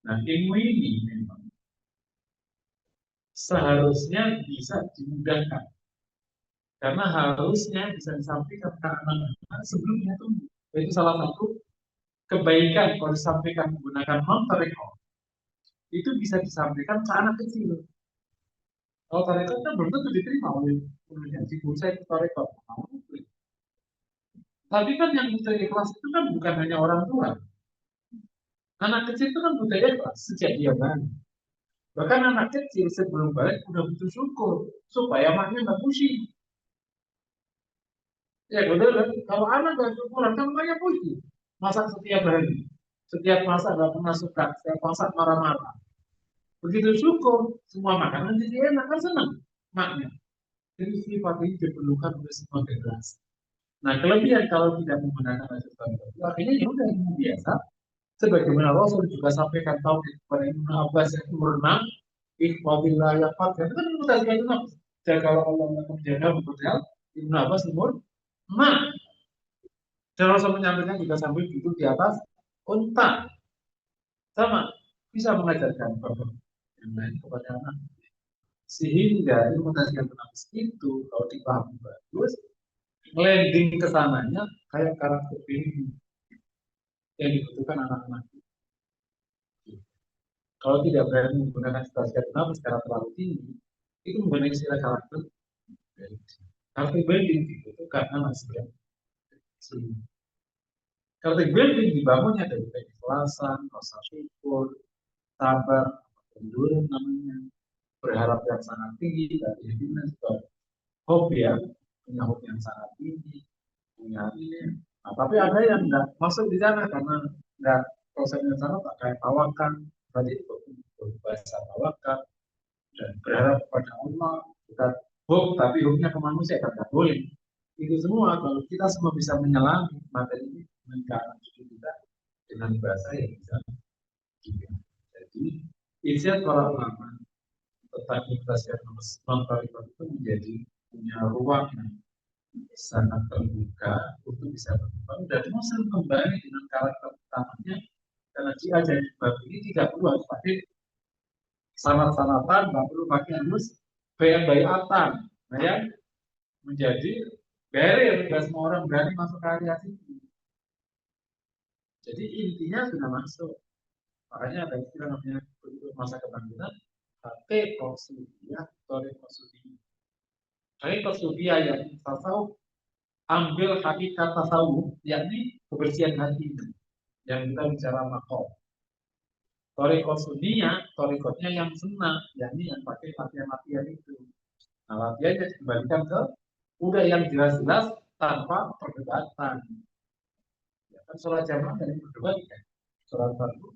Nah, ilmu ini memang seharusnya bisa dimudahkan karena harusnya bisa disampaikan ke anak-anak sebelumnya tumbuh. Itu salah satu kebaikan kalau disampaikan menggunakan non-tarekat itu bisa disampaikan ke anak kecil. Kalau tarekat kan belum tentu diterima oleh si saya itu tarekat. Tapi kan yang butuh ikhlas itu kan bukan hanya orang tua. Anak kecil itu kan butuh ikhlas sejak dia balik. Bahkan anak kecil sebelum balik udah butuh syukur supaya maknya nggak pusing. Ya betul kan? Kalau anak nggak syukuran kan maknya pusing. Masak setiap hari, setiap masak nggak pernah suka, setiap masak marah-marah. Begitu syukur, semua makanan jadi enak kan senang maknya. Jadi sifat ini diperlukan oleh semua generasi. Nah, kelebihan kalau tidak menggunakan asisten itu akhirnya ya udah ilmu biasa. Sebagaimana Rasul juga sampaikan tauhid kepada Ibnu Abbas yang berenang, ikhwatillah ya fakir. Itu kan ilmu tazkiyah nafs. Jaga Allah akan menjaga berbudaya. Ibnu Abbas umur 6. Dan Rasul menyampaikan juga sambil duduk di atas unta. Sama, bisa mengajarkan yang lain kepada anak. Sehingga ilmu tazkiyah nafs itu kalau dipahami bagus, landing ke sananya kayak karakter diri yang dibutuhkan anak-anak. Kalau tidak berani menggunakan stasiun nama secara terlalu tinggi, itu menggunakan istilah karakter. Karakter building itu karena masih kecil. Karakter building dibangunnya dari keikhlasan, rasa syukur, sabar, endurance namanya, berharap yang sangat tinggi, dan happiness, hobi ya, punya hobi yang sangat tinggi, punya ini. Nah, tapi ada yang nggak masuk di sana karena nggak prosesnya sana tak kayak tawakal, berarti bahasa tawakal dan berharap kepada Allah, kita hope tapi hope-nya ke manusia kan nggak boleh. Itu semua kalau kita semua bisa menyelami materi ini dengan kita dengan bahasa yang bisa juga. Jadi isian para ulama tentang ikhlas dan non-tarikat itu menjadi punya ruang yang sangat terbuka untuk bisa berkembang dan masih kembali dengan karakter utamanya karena jika jadi bab ini tidak perlu harus pakai sanat-sanatan, nggak perlu pakai harus bayat-bayatan, nah yang menjadi barrier nggak semua orang berani masuk ke area situ. Jadi intinya sudah masuk, makanya ada istilah namanya untuk masa kebangkitan Taqiyah atau Taqiyah. Taqiyah yang tasawuf ambil hakikat tasawuf, yakni kebersihan hati yang kita bicara makom. Toriko sunia, torikotnya yang senang, yakni yang pakai latihan-latihan itu. Nah, latihannya dikembalikan ke udah yang jelas-jelas tanpa perdebatan. Ya, kan sholat jamaah dari berdebat kan. Sholat fardu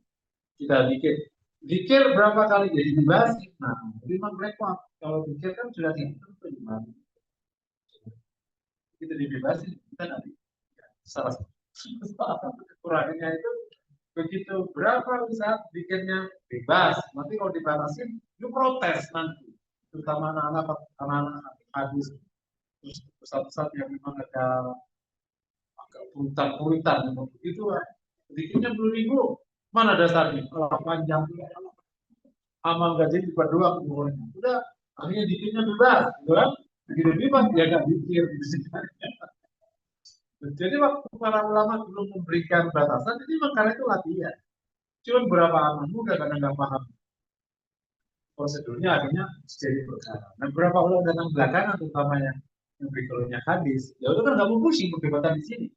kita dikir berapa kali jadi dibahas. Nah, memang repot. Kalau dikir kan sudah dihitung gimana. Kita dibebasin, kita nanti salah satu kekurangannya itu begitu berapa saat bikinnya bebas, nanti kalau dibatasin itu protes nanti, terutama anak-anak hadis terus pusat-pusat yang memang agak puritan itu bikinnya 10.000 mana dasarnya kalau panjang amal gaji berdua kemudian udah akhirnya bikinnya bebas gitu kan begitu bebas dia nggak pikir gitu. Jadi waktu para ulama belum memberikan batasan, ini karena itu latihan. Cuma beberapa anak muda karena nggak paham prosedurnya, akhirnya jadi perkara. Nah, beberapa ulama datang belakangan, terutama yang berikutnya hadis, ya udah kan nggak mau pusing perdebatan di sini.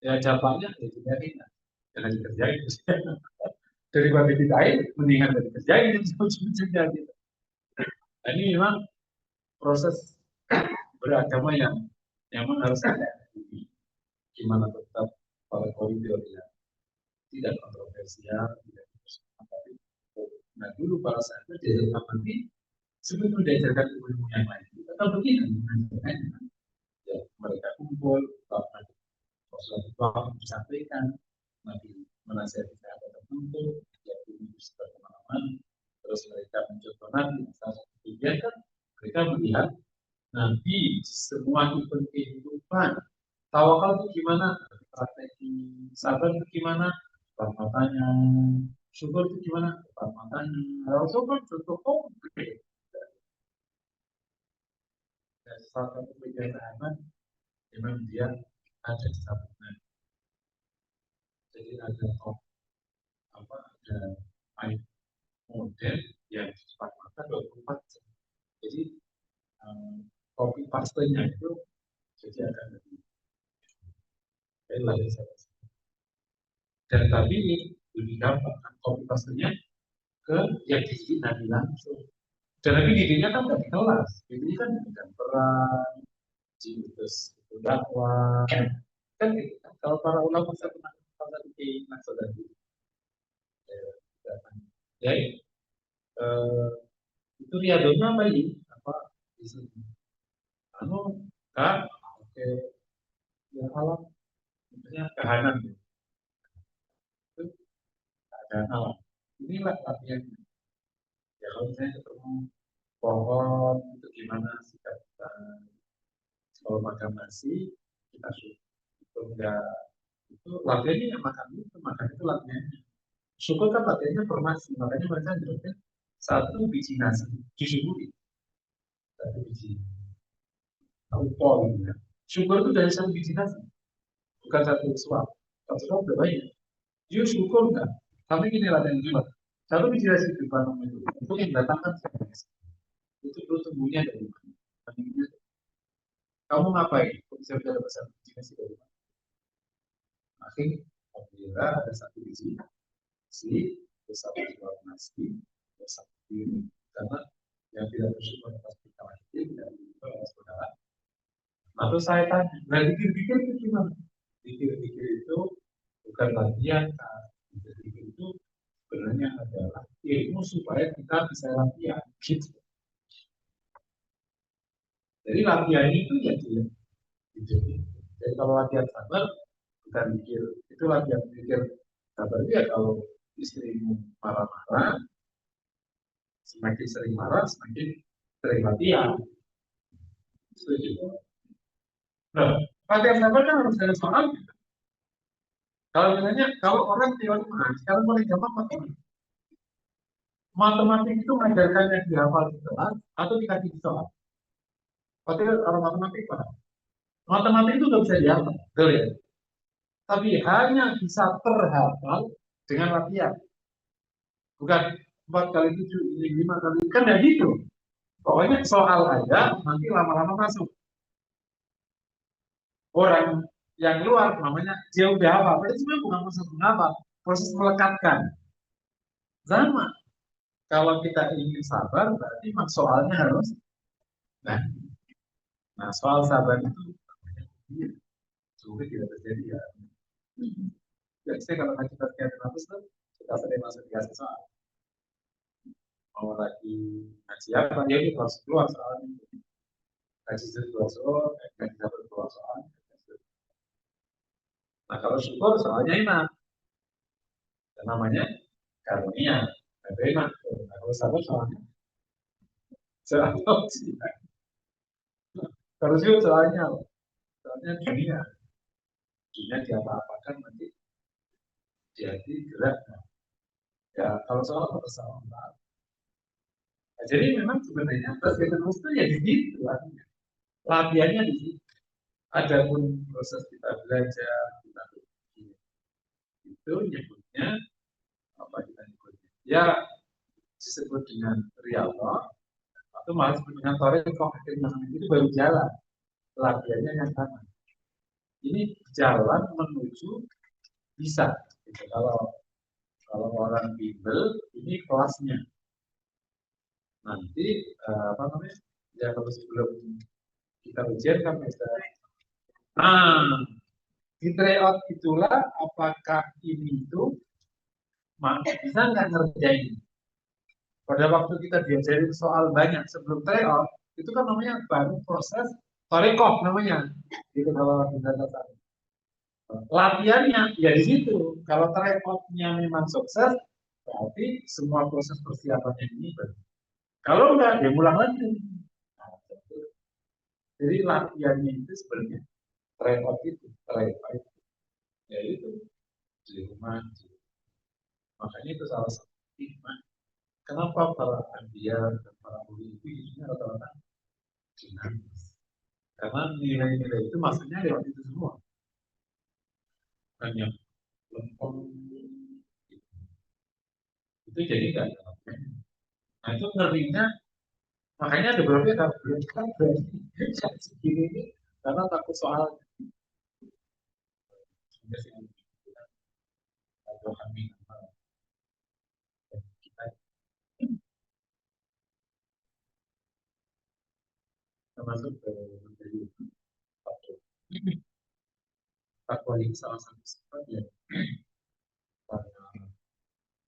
Ya dampaknya ya tidak enak, jangan dikerjain. Daripada dikerjain, mendingan dari kerjain ujung-ujungnya gitu. Nah, ini memang proses beragama yang memang harus ada. Gimana tetap pada koridor ya tidak kontroversial, tidak tapi nah dulu para sahabat diajarkan nanti sebelum diajarkan ilmu yang lain tetap begini mengajarkan ya mereka kumpul Rasulullah disampaikan Nabi menasihati sahabat tertentu ya ini berteman terus mereka mencoba Nabi salah satu tujuan kan mereka melihat Nabi semua event kehidupan tawakal itu gimana strategi sabar itu gimana depan matanya. Syukur itu gimana? Depan matanya. Kalau syukur contoh konkret. Dan salah satu kegiatan memang dia ada tabungan. Jadi ada ada air model yang di depan mata 24 jam. Jadi kopi pastanya itu jadi akan lebih enak. Dan tapi lebih gampang kan kopi pastanya ke yang dididik Nabi langsung. Dan Nabi didiknya kan nggak di kelas, jadi kan di kantoran, terus dakwah, kan gitu. Kalau para ulama saya pernah di masa tadi, ya itu riadonya apa ini? Apa di sini? Anu kan, oke, ya alam, maksudnya kehanan itu ada alam. Inilah latihan. Ya kalau misalnya ketemu pohon itu gimana sikap kita, kalau makan nasi kita syukur enggak, itu latihannya yang makan itu latihannya. Syukur kan latihannya formasi, makanya mereka nyebutnya satu biji nasi disyukuri, satu biji tahu pol ya. Syukur itu dari satu biji nasi, bukan satu suap. Satu suap udah banyak. Dia syukur enggak? Tapi gini latihan juga. Satu biji nasi di depan itu yang datangkan itu dulu tumbuhnya dari mana? Kamu ngapain? Kok bisa ada besar biji nasi dari mana? Akhirnya, apabila ada satu biji nasi, besar suap nasi, besar diri, karena yang tidak bersyukur atas perkawinan itu tidak bersyukur atas saudara. Lalu saya tanya, nah dikir-dikir itu gimana? Dikir-dikir itu bukan latihan, dikir-dikir itu sebenarnya adalah ilmu supaya kita bisa latihan. Gitu. Jadi latihan itu ya gitu. Jadi kalau latihan sabar, bukan mikir, itu latihan mikir sabar itu ya kalau istrimu marah-marah, semakin sering marah, semakin sering latihan. Setuju. Nah, latihan sabar kan harus ada soal. Kalau misalnya, kalau orang teori sekarang paling gampang matematik. Matematik itu mengajarkannya dihafal di kelas atau dikasih di soal. Pasti orang matematik pak. Matematik itu nggak bisa dihafal, betul ya? Tapi hanya bisa terhafal dengan latihan. Bukan 4 kali 7, ini 5 kali, kan nggak gitu. Pokoknya soal aja, nanti lama-lama masuk. Orang yang luar namanya dia udah hafal, berarti sebenarnya bukan proses menghafal, proses melekatkan. Sama, kalau kita ingin sabar, berarti soalnya harus. Nah, soal sabar itu sulit tidak terjadi ya. Biasanya kalau kita terkait dengan itu, kita sering masuk dikasih soal. Mau lagi ngaji apa, ya itu harus keluar soalnya. Ngaji dua soal, ngaji dua soal. Nah kalau syukur soalnya enak, dan namanya karunia. Nah, enak. Nah, kalau sabar soalnya soal sih. Terus juga soalnya dunia diapa-apakan nanti jadi gerak. Ya kalau soal persoalan. Nah, jadi memang sebenarnya kegiatan itu ya di situ artinya. Latihannya di situ. Adapun proses kita belajar, kita berpikir, itu nyebutnya apa kita nyebutnya? Ya disebut dengan riyadhah atau malah disebut dengan thariqah, akhirnya itu baru jalan. Latihannya yang sama. Ini jalan menuju bisa. Gitu. Kalau orang bimbel ini kelasnya. Nanti apa namanya? Ya kalau sebelum kita ujian kan bisa. Nah, di tryout itulah apakah ini itu bisa nggak ngerjain. Pada waktu kita diajarin soal banyak sebelum tryout, itu kan namanya baru proses torekok namanya. Gitu kalau di data satu. Latihannya ya di situ. Kalau tryoutnya memang sukses, berarti semua proses persiapannya ini bagus. Kalau enggak, dia ulang lagi. Nah, jadi latihannya itu sebenarnya tryout itu, ya itu di rumah, Makanya itu salah satu hikmah. Kenapa para anbiya dan para wali itu isinya rata-rata dinamis? Karena nilai-nilai itu maksudnya lewat itu semua. Kan yang lempeng itu jadi nggak ada. Nah itu ngerinya, makanya ada beberapa yang kan berarti segini ini karena takut soal kita termasuk menjadi takwa. Takwa ini salah satu sifat yang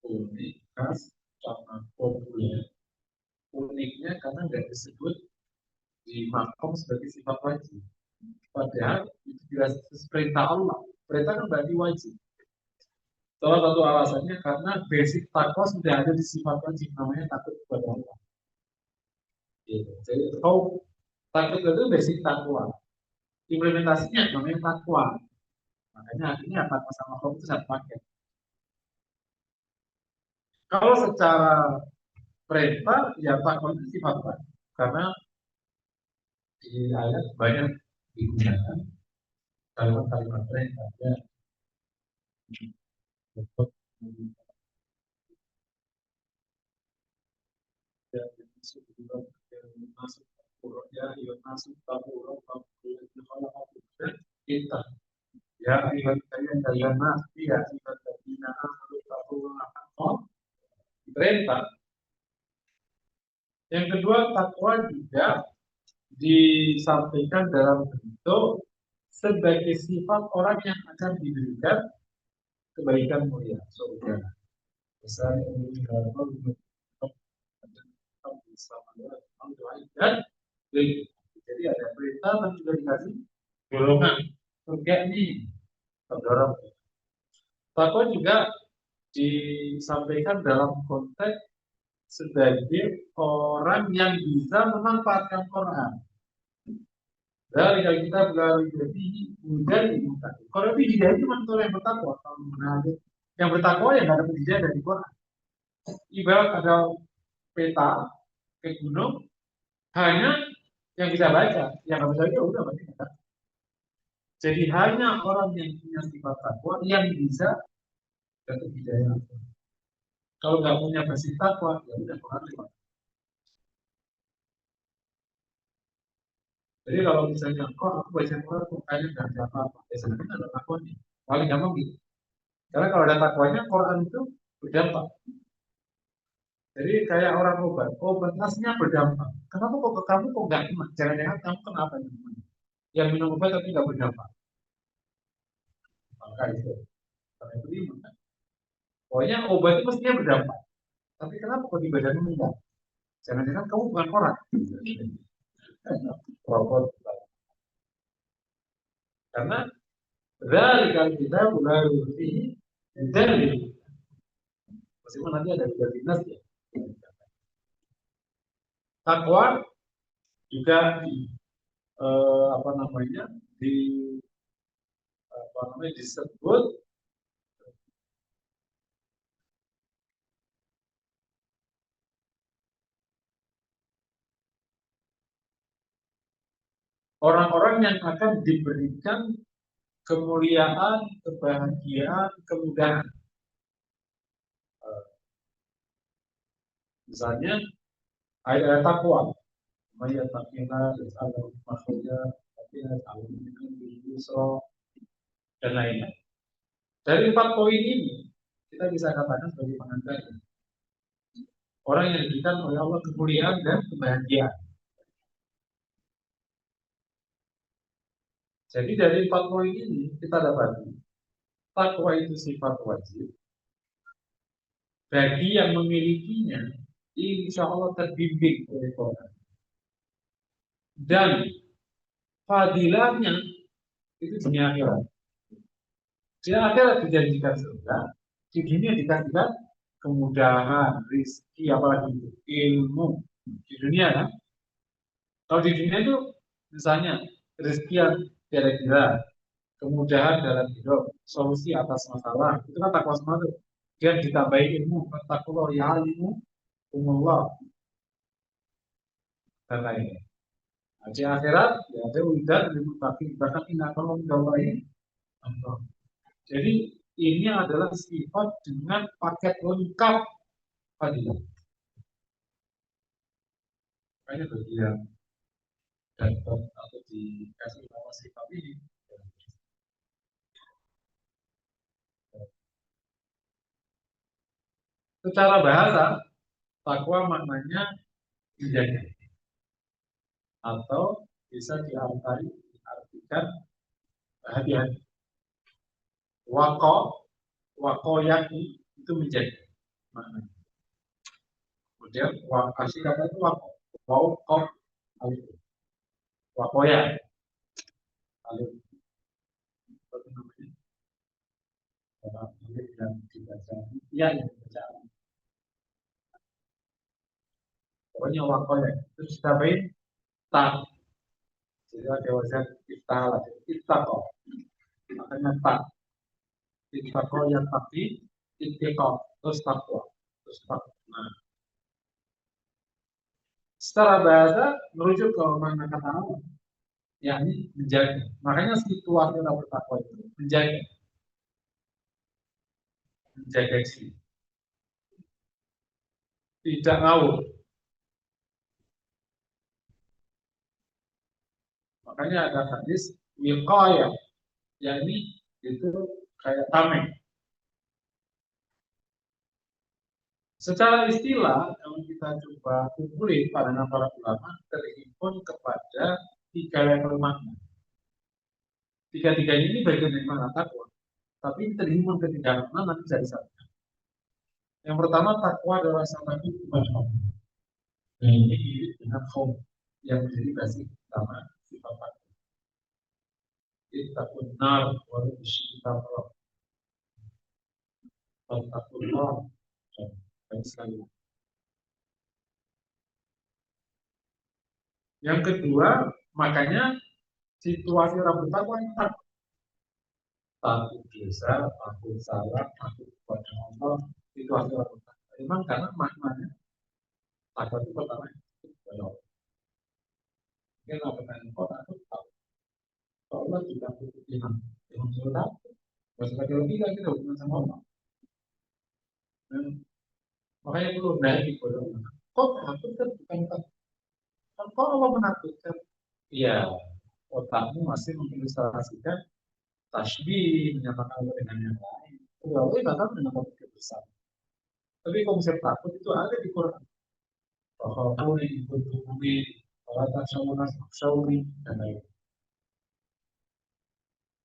unik, khas, sangat populer. Uniknya karena nggak disebut di makom sebagai sifat wajib. Padahal itu jelas perintah Allah. Perintah kan berarti wajib. Salah satu alasannya karena basic takwa sudah ada di sifat wajib, namanya takut kepada Allah. Gitu. Jadi kau takut itu basic takwa. Implementasinya namanya takwa. Makanya artinya takwa sama kau itu satu paket. Kalau secara perintah, ya takwa itu sifat wajib. Karena di ayat banyak digunakan kalimat-kalimat perintah. Ya, untuk masuk masuk ya, masuk tabur, kita ya ibarat kalian mas ya ibarat kalian tabur perintah. Yang kedua, takwa juga disampaikan dalam bentuk sebagai sifat orang yang akan diberikan kebaikan mulia surga. Misalnya dan jadi ada perintah dan juga dikasih dorongan surga ini terdorong. Takwa juga disampaikan dalam konteks sebagai orang yang bisa memanfaatkan Quran. Dari kalau kita melalui jadi menjadi mutaqin. Kalau hidayah itu cuma yang bertakwa. Kalau menarik yang bertakwa yang nggak dapat hidayah dari Quran. Ibarat ada peta ke gunung, hanya yang bisa baca, yang nggak bisa baca udah berarti enggak. Jadi hanya orang yang punya sifat takwa yang bisa dapat hidayah. Kalau nggak punya basis takwa, ya udah Quran lewat. Jadi kalau misalnya kok aku baca Quran kok kayaknya nggak ada apa-apa, biasanya kan ada takwanya. Paling gampang gitu. Karena kalau ada takwanya, Quran itu berdampak. Jadi kayak orang obat aslinya berdampak. Kenapa kok ke kamu kok nggak enak? Jangan-jangan kamu kenapa nih? Yang minum obat tapi nggak berdampak. Maka itu, karena itu lima. Pokoknya obat itu mestinya berdampak. Tapi kenapa kok di badanmu enggak? Jangan-jangan kamu bukan orang. Robot. Karena dari kali kita mulai ini dari meskipun nanti ada juga dinas ya. Takwa juga apa namanya di apa namanya disebut orang-orang yang akan diberikan kemuliaan, kebahagiaan, kemudahan. Misalnya ayat takwa, ayat takina, ayat makhluknya, dan lainnya. Dari 4 poin ini kita bisa katakan sebagai pengantar orang yang diberikan oleh Allah kemuliaan dan kebahagiaan. Jadi dari 4 poin ini kita dapat takwa itu sifat wajib. Bagi yang memilikinya, insya Allah terbimbing oleh Quran. Dan fadilahnya itu dunia akhirat. Di akhirat dijanjikan surga, di dunia dikasihkan kemudahan, rezeki, apalagi itu, ilmu. Di dunia kan, kalau di dunia itu misalnya rezeki yang kira-kira, kemudahan dalam hidup, solusi atas masalah, itu kan takwa semua tuh. Dan ditambahi ilmu, fattakullah ya alimu umullah dan lainnya. Nah, di akhirat ya ada udah tapi bahkan ini akan menggawain. Jadi ini adalah sifat dengan paket lengkap tadi. Makanya bagi yang dapat atau dikasih nama sifat ini, secara bahasa takwa maknanya menjaga atau bisa diartikan hati-hati. Wako, wakoyaki itu menjaga maknanya. Kemudian kasih kata itu wako, wako, wakoya, alif, apa namanya? Alif yang dibaca, ya yang dibaca. Pokoknya wakoya itu ditambahin tak. Jadi ada wazan iftala, iftaqo, makanya tak. Ittaqo yang tapi ittiqo terus takwa terus takwa. Nah, secara bahasa merujuk ke makna kata Allah, yakni menjaga. Makanya situasi dalam bertakwa itu menjaga diri, tidak ngawur. Makanya ada hadis wiqayah, yakni itu kayak tameng. Secara istilah, kalau kita coba kumpulin pada para ulama, terhimpun kepada 3 level makna. Tiga-tiganya ini bagian dari makna takwa, tapi terhimpun ke 3 makna nanti jadi satu. Yang pertama, takwa adalah rasa takut kepada Allah. Dan ini mirip dengan khawf yang menjadi basis utama sifat takwa. Ittaqun nar wa bisyita Allah. Fattakullah. Baik sekali. Yang kedua, makanya situasi orang bertakwa ini takut dosa, takut salah, takut kepada Allah, situasi orang bertakwa. Memang karena maknanya takut itu pertama kepada Allah. Mungkin apa pertanyaan kau takut tahu. Allah juga butuh Tuhan. Yang sudah takut. Maksudnya kalau kita hubungan sama Allah. Makanya perlu berani kepada Allah. Kok takut kan bukan takut. Kan kok Allah menakutkan? Iya, otakmu masih mengilustrasikan tasbih, menyamakan Allah dengan yang lain. Allah datang dengan topik besar. Tapi kalau misalnya takut itu ada di Quran. Bahwa ikut bumi, kalau tak syawri, dan lain.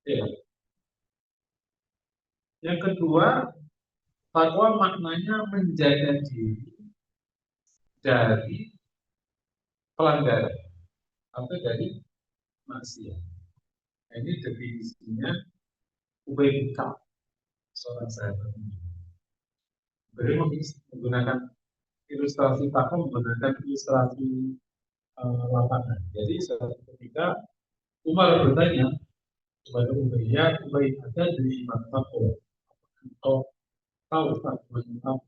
Ya. Yang kedua, takwa maknanya menjaga diri dari pelanggaran atau dari maksiat. Nah, ini definisinya Ubay bin Ka'ab, seorang sahabat. Beliau menggunakan ilustrasi takwa menggunakan ilustrasi lapangan. Jadi suatu ketika Umar bertanya kepada Ubay, ya Ubay, ada dari iman takwa atau tahu takwa tentang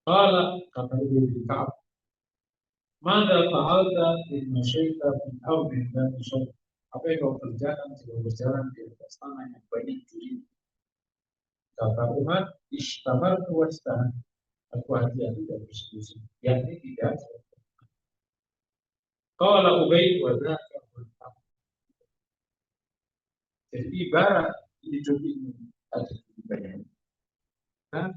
kala kata Ubay bin Ka'ab, mada fa'alta in masyaita min awdin dan syait. Apa yang kau kerjakan jika berjalan di atas tanah yang banyak duri? Kata Umar, ishtamar wastahan. Aku hati-hati dan bersekusi. Yang ini tidak. Qala Ubay wa dzaka. Jadi ibarat hidup ini ada banyak. Nah,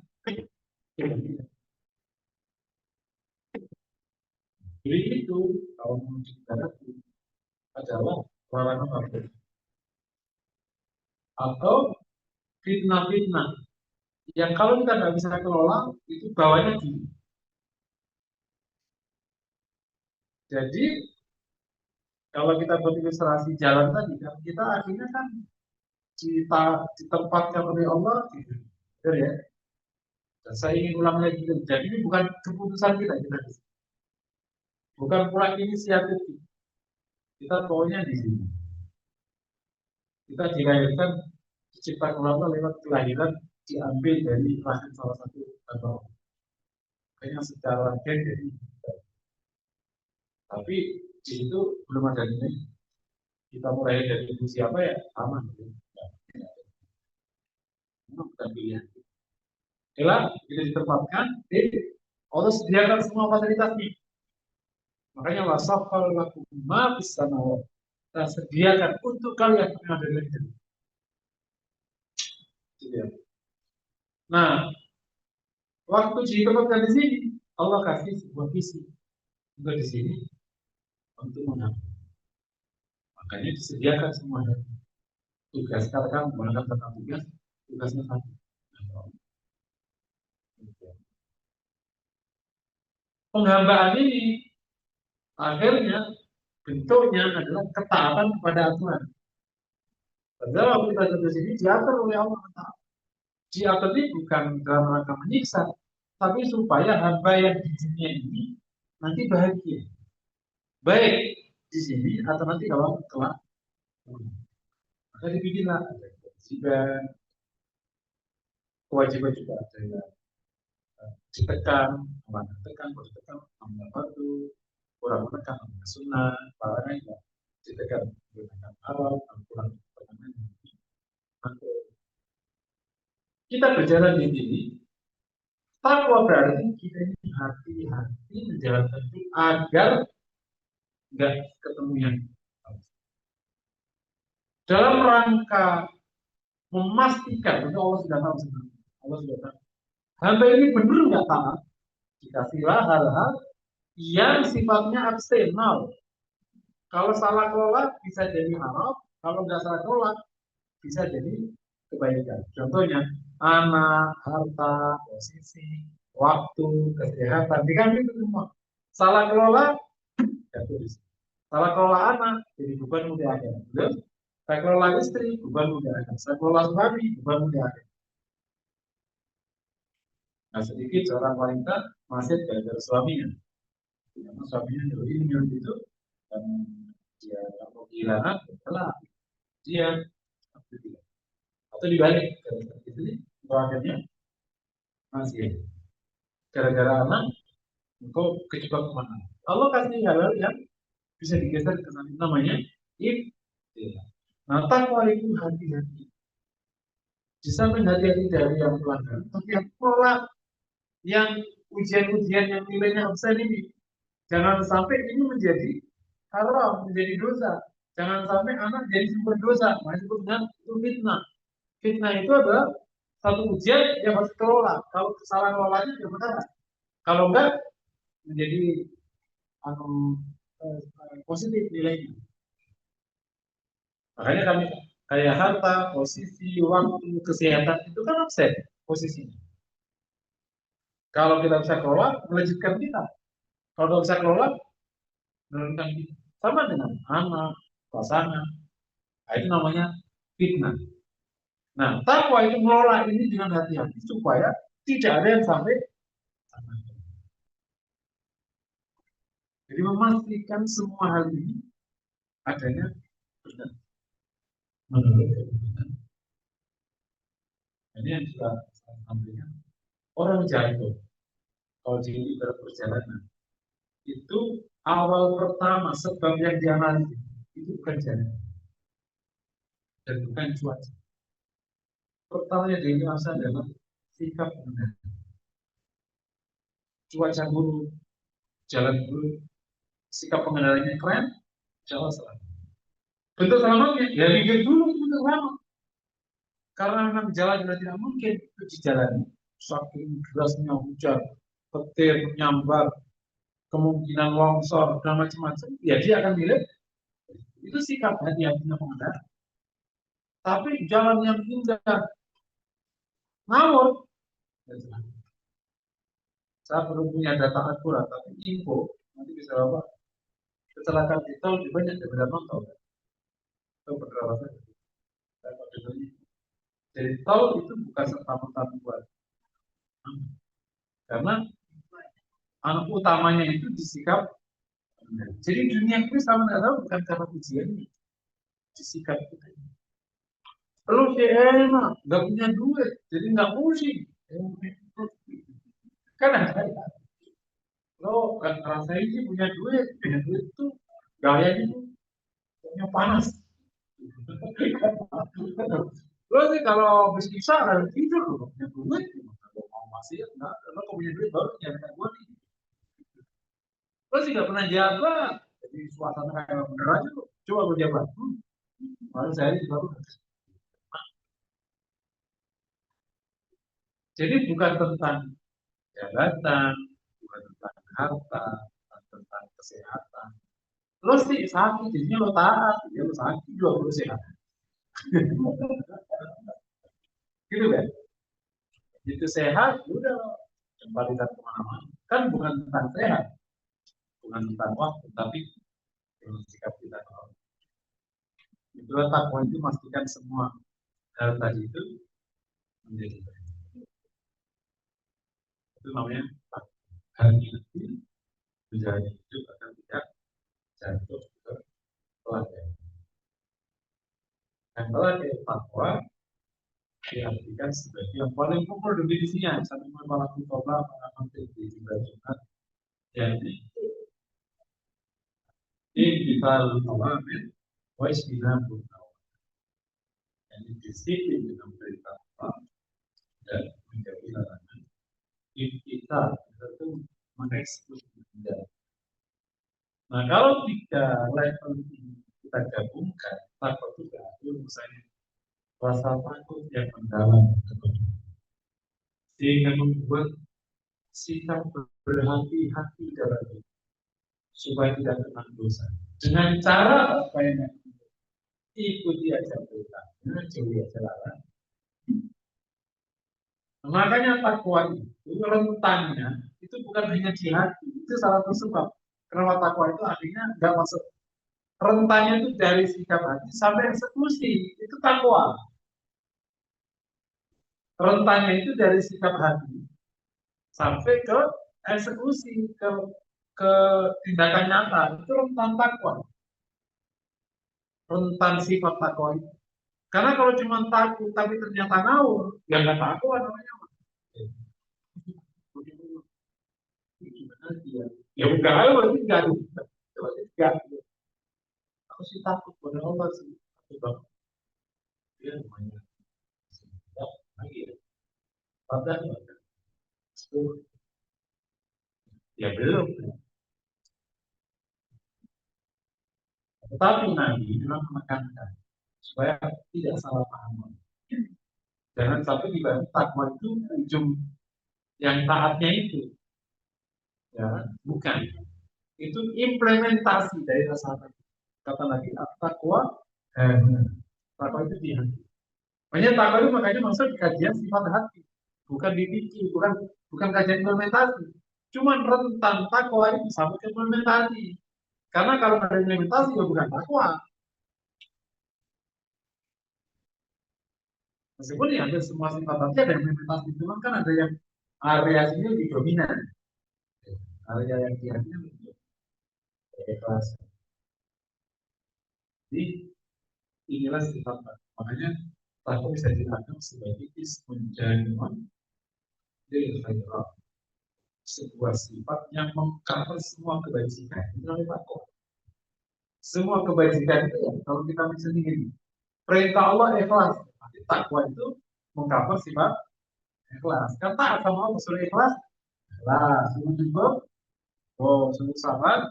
jadi itu kalau menuju darat adalah larangan Allah atau fitnah-fitnah yang kalau kita nggak bisa kelola itu bawahnya gini. Jadi kalau kita berilustrasi jalan tadi kan kita akhirnya kan ditempatkan oleh Allah gitu. Betul ya? Dan saya ingin ulang lagi. Jadi ini bukan keputusan kita bukan pula inisiatif kita pokoknya di sini. Kita dilahirkan diciptakan Allah lewat kelahiran diambil dari rahim salah satu atau kayaknya secara gen jadi, tapi di situ belum ada nilai. Kita mulai dari ibu siapa ya aman gitu. Memang bukan pilihan. Itulah itu ditempatkan di Allah sediakan semua fasilitasnya. Makanya wasafal lakum ma fis samawati. Kita sediakan untuk kalian yang ada di negeri. Nah, waktu ditempatkan di sini, Allah kasih sebuah visi untuk di sini untuk mengatur. Makanya disediakan semuanya. Tugas katakan menggunakan tentang tugas, tugasnya satu. Penghambaan ini akhirnya bentuknya adalah ketaatan kepada aturan. Padahal kita di sini diatur oleh Allah. Diatur ini bukan dalam rangka menyiksa, tapi supaya hamba yang di dunia ini nanti bahagia. Baik di sini atau nanti kalau kelak. Maka dibikinlah ada kewajiban, kewajiban juga ada yang ditekan, mana tekan, kalau ditekan, amal fardu, kurang menekan, amal sunnah, larangan juga ditekan, menggunakan alat, kurang pertanyaan. Kita berjalan di sini, takwa berarti kita ini hati-hati menjalankan itu agar nggak ketemu yang dalam rangka memastikan, itu Allah sudah tahu sebenarnya. Allah sudah tahu. Hamba ini benar nggak taat, dikasihlah hal-hal yang sifatnya eksternal. Kalau salah kelola bisa jadi haram, kalau nggak salah kelola bisa jadi kebaikan. Contohnya anak, harta, posisi, waktu, kesehatan, dikasih itu semua. Salah kelola, ya tulis. Salah kelola anak, jadi beban mudah akhirat. Salah kelola istri, beban mudah akhirat. Salah kelola suami, beban mudah akhirat. Nah sedikit seorang wanita masih gara-gara suaminya. Karena suaminya nyuruh ini nyuruh itu, dan dia tak mau kehilangan, setelah dia atau dibalik itu akhirnya masih gara-gara anak engkau kejebak kemana. Allah kasih hal-hal yang bisa digeser ke sana, namanya ibtilah. Nah takwa itu hati-hati. Di samping hati-hati dari yang pelanggaran, tapi yang pola yang ujian-ujian yang nilainya absen ini, jangan sampai ini menjadi haram, menjadi dosa. Jangan sampai anak jadi sumber dosa. Disebut dengan itu fitnah. Fitnah itu adalah satu ujian yang harus dikelola. Kalau kesalahan kelolanya ya benar. Kalau enggak menjadi positif nilainya. Makanya kami kayak harta, posisi, waktu, kesehatan itu kan absen posisinya. Kalau kita bisa kelola, melejitkan kita. Kalau kita bisa kelola, menurunkan kita. Sama dengan anak, pasangan. Nah, itu namanya fitnah. Nah, takwa itu mengelola ini dengan hati-hati supaya tidak ada yang sampai. Jadi memastikan semua hal ini adanya benar. Menurut kebenaran. Ini yang sudah saya sampaikan. Orang jatuh kalau di perjalanan itu awal pertama sebab yang dianalisis itu bukan jalan dan bukan cuaca. Pertama yang dianalisis adalah sikap benar. Cuaca buruk, jalan buruk, sikap pengendalinya keren, jalan salah. Bentuk selamatnya, ya pikir dulu bentuk selamat. Karena memang jalan sudah tidak mungkin itu dijalani. Saking derasnya hujan, petir menyambar, kemungkinan longsor dan macam-macam, ya dia akan milih itu sikap hati-hatinya pengendara. Tapi jalan yang indah, ngawur. Saya belum punya data akurat, tapi info nanti bisa apa? Kecelakaan di tol lebih banyak daripada non tol. Itu berapa saja? Jadi tol itu bukan serta merta buat, karena anak utamanya itu disikap. Jadi dunia itu sama nggak tahu bukan karena ujiannya, disikap kita. Lu sih enak, nggak punya duit, jadi nggak pusing. Kan ada. Lo kan ngerasain sih punya duit tuh gayanya tuh punya panas. Lo sih kalau habis bisa dan tidur lo punya duit, gimana lo mau masih enggak? Lo kalau punya duit baru nyari gue nih. Lo sih nggak pernah jabat, jadi suasana kayak bener aja lo. Coba lo jabat, baru saya baru. Jadi bukan tentang jabatan, bukan tentang harta, bukan tentang kesehatan. Lo sih sakit, jadinya lo taat, ya lo sakit juga lo sehat. Gitu kan? Itu sehat, udah kembalikan kemana-mana. Kan bukan tentang sehat, bukan tentang waktu, tapi sikap kita. Itulah takwa itu memastikan semua hal tadi itu menjadi baik. Itu namanya takwa. Hati-hati menjalani hidup agar tidak jatuh ke pelanggaran. Dan kalau ada takwa diartikan sebagai yang paling umum definisinya sampai melakukan toba melakukan di juga jadi intifal awamir wa istinabul nawahi. Jadi disiplin dengan perintah Allah dan menjauhi larangan. Kita itu mengeksekusi tidak. Nah kalau tiga level ini kita gabungkan, takut itu berarti misalnya rasa takut yang mendalam sehingga membuat sikap berhati-hati dalam hidup supaya tidak kena dosa. Dengan cara apa yang ikuti aja perintah, jauhi aja larangan. Makanya takwa itu rentannya itu bukan hanya di hati, itu salah satu sebab kenapa takwa itu artinya nggak masuk rentannya itu dari sikap hati sampai eksekusi itu takwa. Rentannya itu dari sikap hati sampai ke eksekusi ke tindakan nyata itu rentan takwa, rentan sifat takwa itu. Karena kalau cuma takut tapi ternyata ngawur, ya nggak takwa namanya. Ya bukan aja berarti nggak ada. Berarti nggak. Aku sih takut pada Allah sih. Sebab dia namanya lagi ya. Padahal ya belum. Tetapi Nabi memang menekankan supaya tidak salah paham. Jangan sampai dibantu takwa itu ujung yang taatnya itu, ya bukan. Itu implementasi dari rasa takwa. Kata Nabi, takwa, takwa itu di hati. Makanya takwa itu makanya maksud kajian sifat hati, bukan dipikir, bukan kajian implementasi. Cuman rentan takwa itu sampai ke implementasi. Karena kalau ada implementasi ya bukan takwa. Meskipun ya ada semua sifat hati ada implementasi, cuman kan ada yang variasinya lebih dominan. Area yang diartinya lebih kelas. Jadi inilah sifat takwa. Makanya takwa bisa dianggap sebagai ismun jami'un lil khairat. Sebuah sifat yang mengcover semua kebajikan. Itu namanya takwa. Semua kebajikan itu ya, kalau kita misalnya gini, perintah Allah ikhlas. Takwa itu mengcover sifat ikhlas. Kan taat sama Allah suruh ikhlas. Ikhlas. Suruh cukup. Oh, suruh sabar.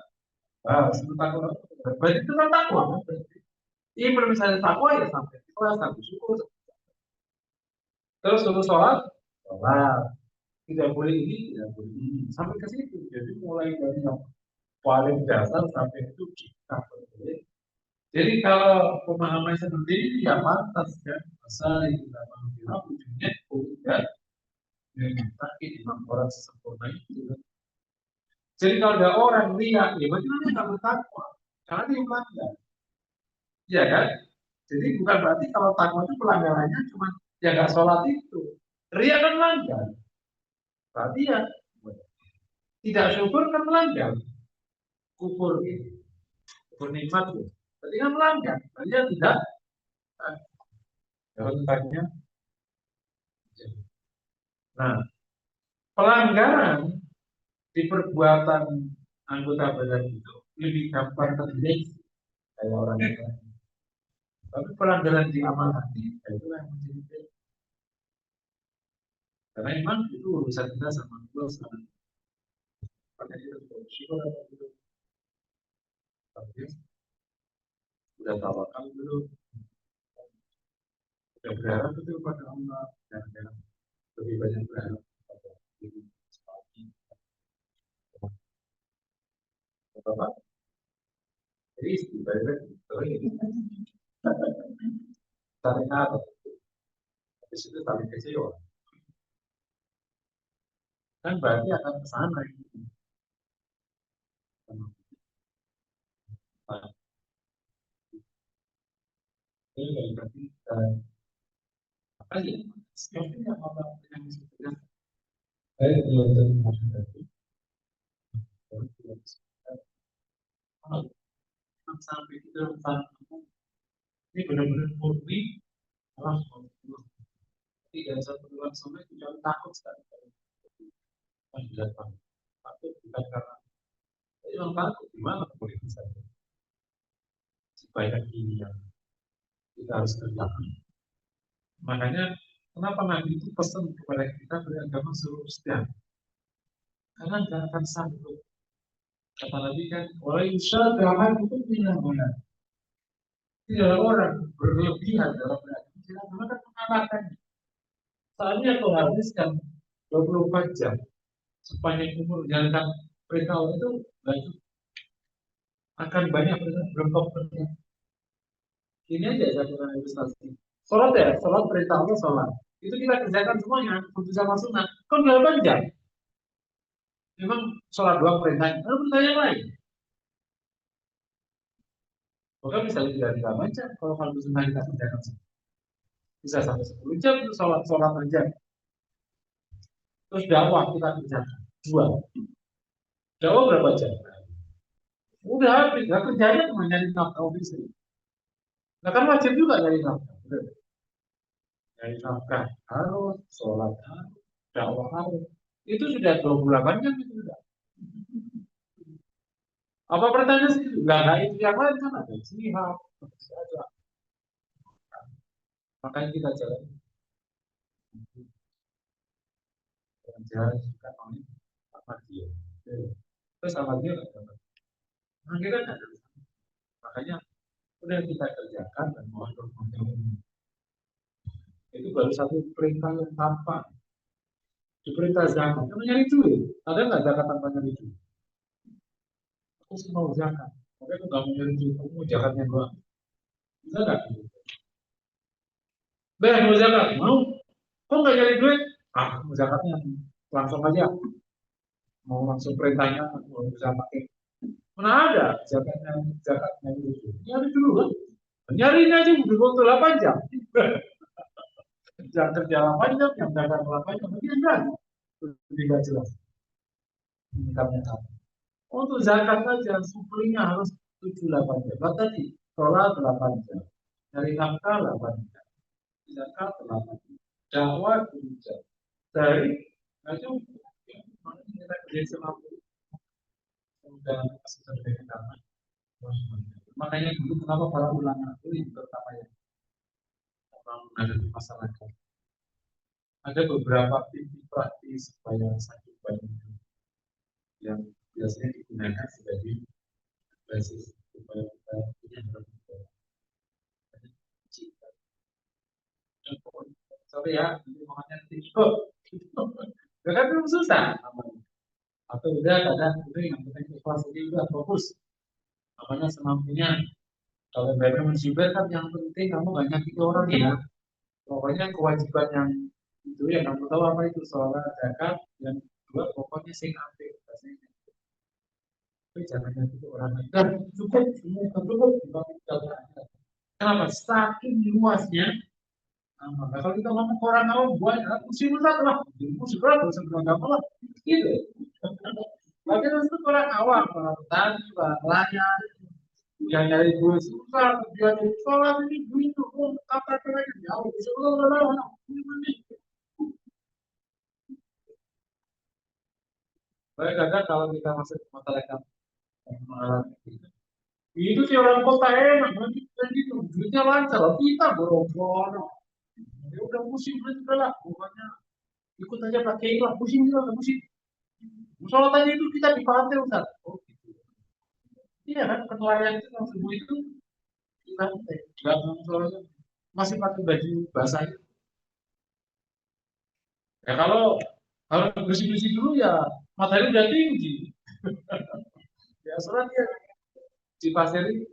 Suruh takwa. Berarti itu kan takwa. Ini kalau misalnya takwa ya sampai ikhlas, sampai syukur. Terus suruh sholat. Sholat. Tidak boleh ini, tidak boleh ini. Sampai ke situ. Jadi mulai dari yang paling dasar sampai itu kita boleh. Jadi kalau pemahaman seperti ini ya pantas kan. Masa itu dalam bilang ujungnya tidak memintai imam orang sesempurna itu. Jadi kalau ada orang lihat, ya bagaimana dia nggak bertakwa? Karena dia melanggar. Iya kan? Jadi bukan berarti kalau takwa itu pelanggarannya cuma ya nggak sholat itu. Ria kan melanggar. Berarti ya tidak syukur kan melanggar. Kufur gitu. Kufur nikmat itu. Berarti kan melanggar. Berarti ya tidak rentannya. Nah, pelanggaran di perbuatan anggota badan itu lebih gampang terdeteksi kayak orang lain. Tapi pelanggaran di amal hati itu yang menjadi, karena memang itu urusan kita sama Allah sama. Makanya kita bersyukur apa dulu, tapi sudah tawakal dulu, sudah berharap betul pada Allah dan lebih banyak berharap pada diri sendiri. Bapak, jadi istilah itu saling apa? Di situ saling kecewa. Kan berarti akan ke sana gitu. Nah, ini yang berarti apa ya? Sebenarnya apa yang sebenarnya saya belajar maksud tadi, sampai kita ini benar-benar murni Allah SWT. Tidak satu bulan sampai tidak takut sekali. Takut bukan karena yang takut gimana boleh bisa supaya ini yang kita harus kerjakan. Makanya kenapa Nabi itu pesan kepada kita beragama seluruhnya? Karena tidak akan sanggup. Kata Nabi kan, oleh Yusha dalam itu tidak benar. Tidak orang berlebihan dalam beragama. Tidak benar kan mengalahkannya. Soalnya kalau habiskan 24 jam sepanjang umur jalankan perintah Allah itu banyak, akan banyak berbentuk perintah. Ini aja saya pernah ilustrasi. Sholat ya, sholat perintah Allah sholat. Itu kita kerjakan semuanya, untuk sama sunnah. Kan 8 jam. Memang sholat doang perintahnya, lalu perintah yang lain. Maka misalnya tidak kita baca, kalau fardu sunnah kita kerjakan bisa sampai 10 jam itu sholat aja. Terus dakwah kita kerjakan 2. Dakwah berapa jam? Udah habis, nggak kerjanya cuma nyari nafkah istri. Nah kan wajib juga nyari nafkah. Nyari nafkah harus, sholat harus, dakwah harus. Itu sudah 28 jam itu sudah. Apa pertanyaan sih? Enggak itu yang lain kan ada jihad, ada. Makanya kita jalan. Jalan suka oleh apa dia. Terus apa dia nggak dapat. Nah, kita nggak ada. Makanya udah kita kerjakan dan mohon berkomitmen. Itu baru satu perintah yang tampak. Di perintah zakat, kamu nyari duit. Ada nggak zakat tanpa nyari duit? Aku sih mau zakat. Tapi aku nggak mau nyari duit. Aku mau zakatnya doang. Bisa nggak? Baik, mau zakat. Mau? Kok nggak nyari duit? Ah, mau zakatnya langsung aja. Mau langsung perintahnya, mau bisa pakai. Mana ada zakatnya itu? Nyari dulu kan? Nyariin aja butuh waktu 8 jam. Jangan kerja 8 jam, yang zakat 8 jam. Mungkin enggak. Tidak jelas. Income-nya apa. Untuk zakat saja, suplingnya harus 7-8 jam. Nah, tadi, sholat 8 jam. Dari nafkah 8 jam. Zakat 8 jam. Dakwah 7 jam. Dari, itu, kita kerja selama sudah sesuai dengan makanya dulu kenapa para ulama itu terutama yang orang menghadapi masyarakat ada beberapa titik praktis supaya sakit banyak yang biasanya digunakan sebagai basis supaya kita punya harapan. Sorry ya, ini makanya TikTok. Karena itu susah. Atau udah kadang itu yang penting ikhlas ini udah fokus. Namanya semampunya. Kalau mereka mensyukur kan yang penting kamu gak nyakiti orang ya. Pokoknya kewajiban yang itu yang kamu tahu apa itu sholat, zakat, dan dua pokoknya sing apik. Tapi jangan nyakiti orang lain. Dan cukup semua cukup dibanding jalan. Kenapa? Saking luasnya. Nah, kalau kita ngomong ke orang awam banyak, musibah lah, musibah bisa beragama lah, gitu. Tapi itu orang awam, orang petani, orang nelayan, yang nyari duit susah, dia sholat ini duit itu, kata mereka jauh, seolah-olah ini. Baik kadang kalau kita masuk ke masyarakat mengalami itu sih orang kota enak, nanti kita gitu, duitnya lancar, kita boro-boro. Ya udah pusing juga lah, pokoknya ikut aja pakai lah, pusing juga nggak pusing. Sholat aja itu kita di pantai Ustaz. Oh gitu. Iya kan, penilaian itu yang subuh itu di pantai, nggak sholat masih pakai baju basah. Ya kalau bersih-bersih dulu ya matahari udah tinggi. Ya sholat ya di pasir ini.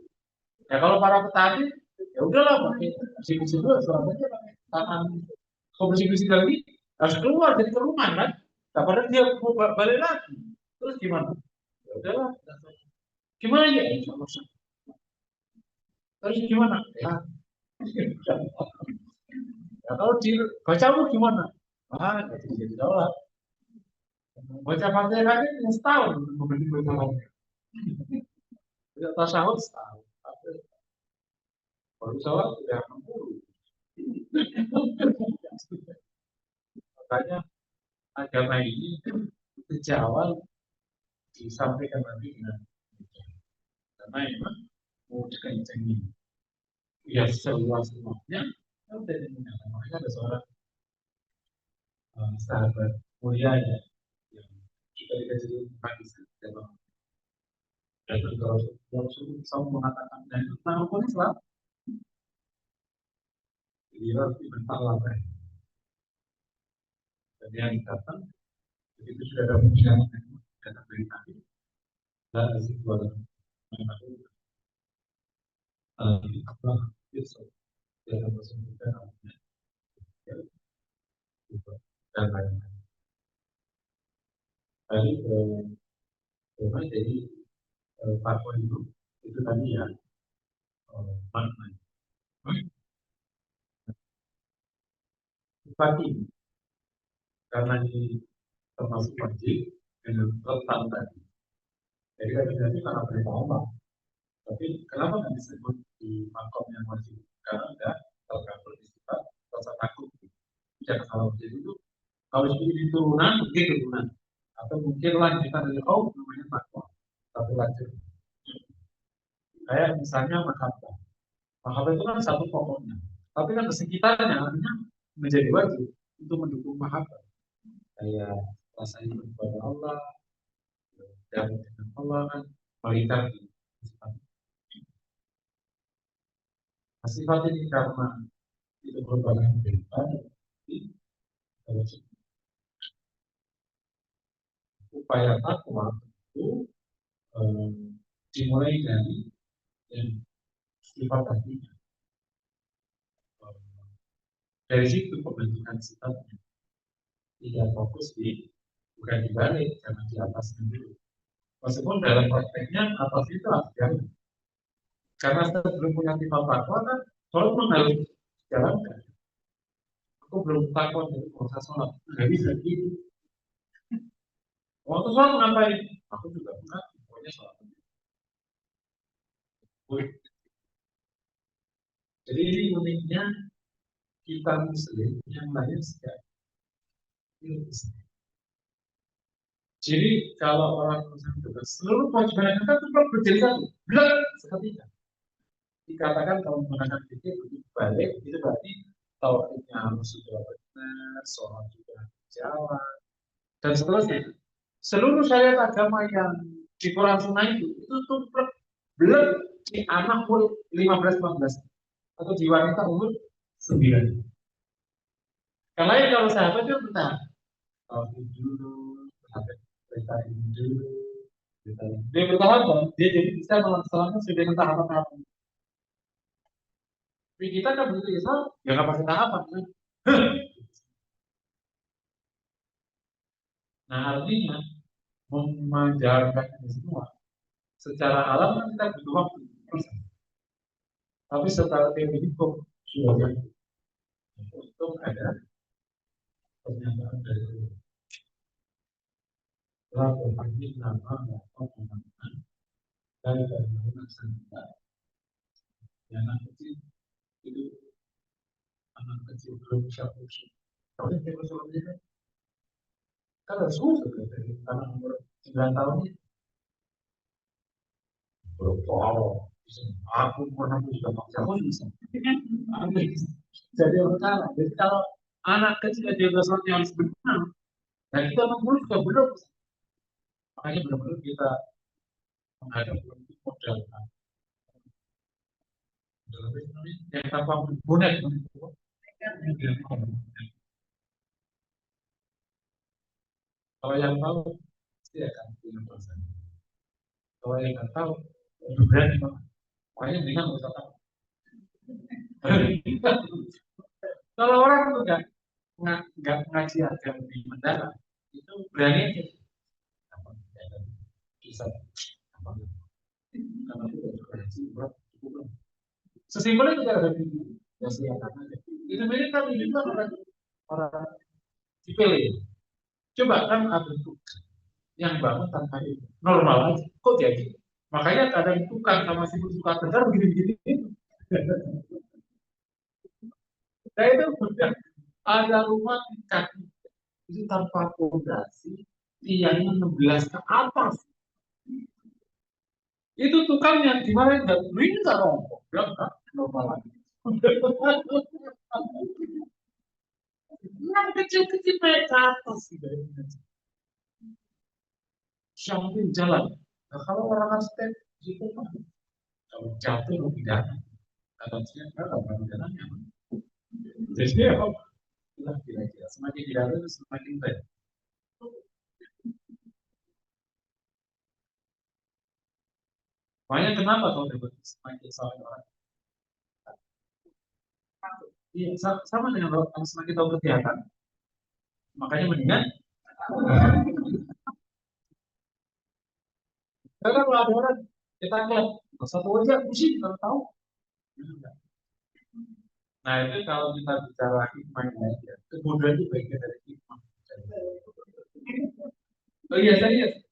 Ya kalau para petani ya udahlah pakai bersih-bersih dulu sholat aja pakai tangan. Kalau bersih-bersih lagi harus keluar dari rumah kan. Nah, padahal dia mau balik lagi. Terus gimana? Ya udahlah. Gimana ya? Insya Allah. Terus gimana? Ya, ya kalau di bacamu gimana? Ah, jadi sholat. Baca pantai lagi setahun membeli baca. Tidak tasawuf setahun. Baru sholat sudah 60. Makanya agama ini sejak awal disampaikan Nabi dengan karena memang mau dikencengin ya seluas luasnya kan dari menyatakan makanya ada seorang sahabat mulia ya yang kita dikasih hadis dalam dan kalau Rasul sama mengatakan dan itu nama pun Islam dia dibentang lah dan yang datang begitu sudah ada mujizat datang dari Nabi dan asik keluar apa itu dalam bahasa kita dan lain-lain. Tadi memang jadi fatwa itu tadi ya makna pagi karena ini termasuk wajib dengan total tadi. Jadi kan karena perintah Allah. Tapi kenapa nggak disebut di makom yang wajib? Karena ada terkabul di sifat rasa takut. Tidak kalau jadi itu kalau di turunan mungkin turunan atau mungkin lanjutan dari namanya takwa. Tapi lanjut. Kayak misalnya mahabbah. Mahabbah itu kan satu pokoknya. Tapi kan sekitarnya artinya menjadi wajib untuk mendukung mahabbah. Kayak rasa iman kepada Allah dan dengan Allah kan berikan sifat ini karena itu merupakan perintah upaya takwa itu eh, dimulai dari yang sifat tadinya. Dari situ pembentukan sifatnya tidak fokus di bukan di balik karena di atas dulu. Meskipun dalam prakteknya atas itu akan karena sebelum punya sifat takwa kan kalau pun harus jalankan. Aku belum takwa dari proses sholat, nggak bisa gitu. Waktu sholat ngapain? Aku juga pernah, pokoknya sholat. Jadi ini uniknya kita muslim yang lain sejak jadi kalau orang muslim juga seluruh kewajiban kita itu berjadi satu, benar seketika. Dikatakan kalau menggunakan fikir begitu balik, itu berarti tauhidnya harus sudah benar, sholat juga jalan, dan seterusnya. Seluruh syariat agama yang di Quran Sunnah itu tuh belum di anak umur 15-14 atau di wanita umur 9. Yang lain kalau sahabat itu bentar. Tauhid dulu, sahabat perintah ini dulu. Dia bertahan kan, dia jadi bisa melaksanakan sudah dengan tahapan-tahapan. Tapi kita kan begitu Islam, ya nggak pakai tahapan kan. Nah artinya memanjakan ini semua. Secara alam kan kita butuh waktu. Tapi secara teori kok sudah jadi. Untuk ada pernyataan dari Allah berpikir nama dari anak saya, anak kecil itu anak kecil belum bisa khusyuk. Kalau dia sholatnya kan harus khusyuk ya, dari anak umur 9 tahun ini. Kalau aku pernah juga nggak bisa khusyuk. Jadi orang salah. Jadi kalau anak kecil dia udah sholat yang sebenarnya, dan kita memang juga belum. Makanya benar-benar kita menghadap modal yang tanpa bonek. Kalau yang tahu pasti akan punya perasaan. Kalau yang nggak tahu lebih berani, makanya dengan nggak usah tahu. Kalau orang tuh nggak ngaji agama di mendalam, itu berani aja. Apa, kisah apa, karena itu ngaji berat, cukup. Sesimpel itu ada di ya silakan aja. Itu mirip kan ini kan orang sipil ya. Coba kan ada tuh yang bangun tanpa itu normal aja. Kok jadi? Makanya kadang tukang sama si suka tegar begini-begini. Nah itu udah ada rumah di kaki itu tanpa fondasi, tiangnya 16 ke atas. Itu tukang yang dimana nggak ini nggak rompok, nggak normal lagi. Yang kecil-kecil naik ke atas gitu. Samping jalan. Nah, kalau orang step itu mah kalau jatuh lebih dalam. Katanya kalau dananya. Jadi ya, kira-kira semakin di dalam semakin baik. Makanya kenapa kalau debat semakin saling orang? Iya, sama dengan kalau semakin tahu kejahatan, makanya mendingan. Karena kalau ada orang kita lihat satu aja pusing kalau tahu. Nah itu kalau kita bicara hikmah aja, kebodohan itu bagian dari hikmah. Oh iya serius,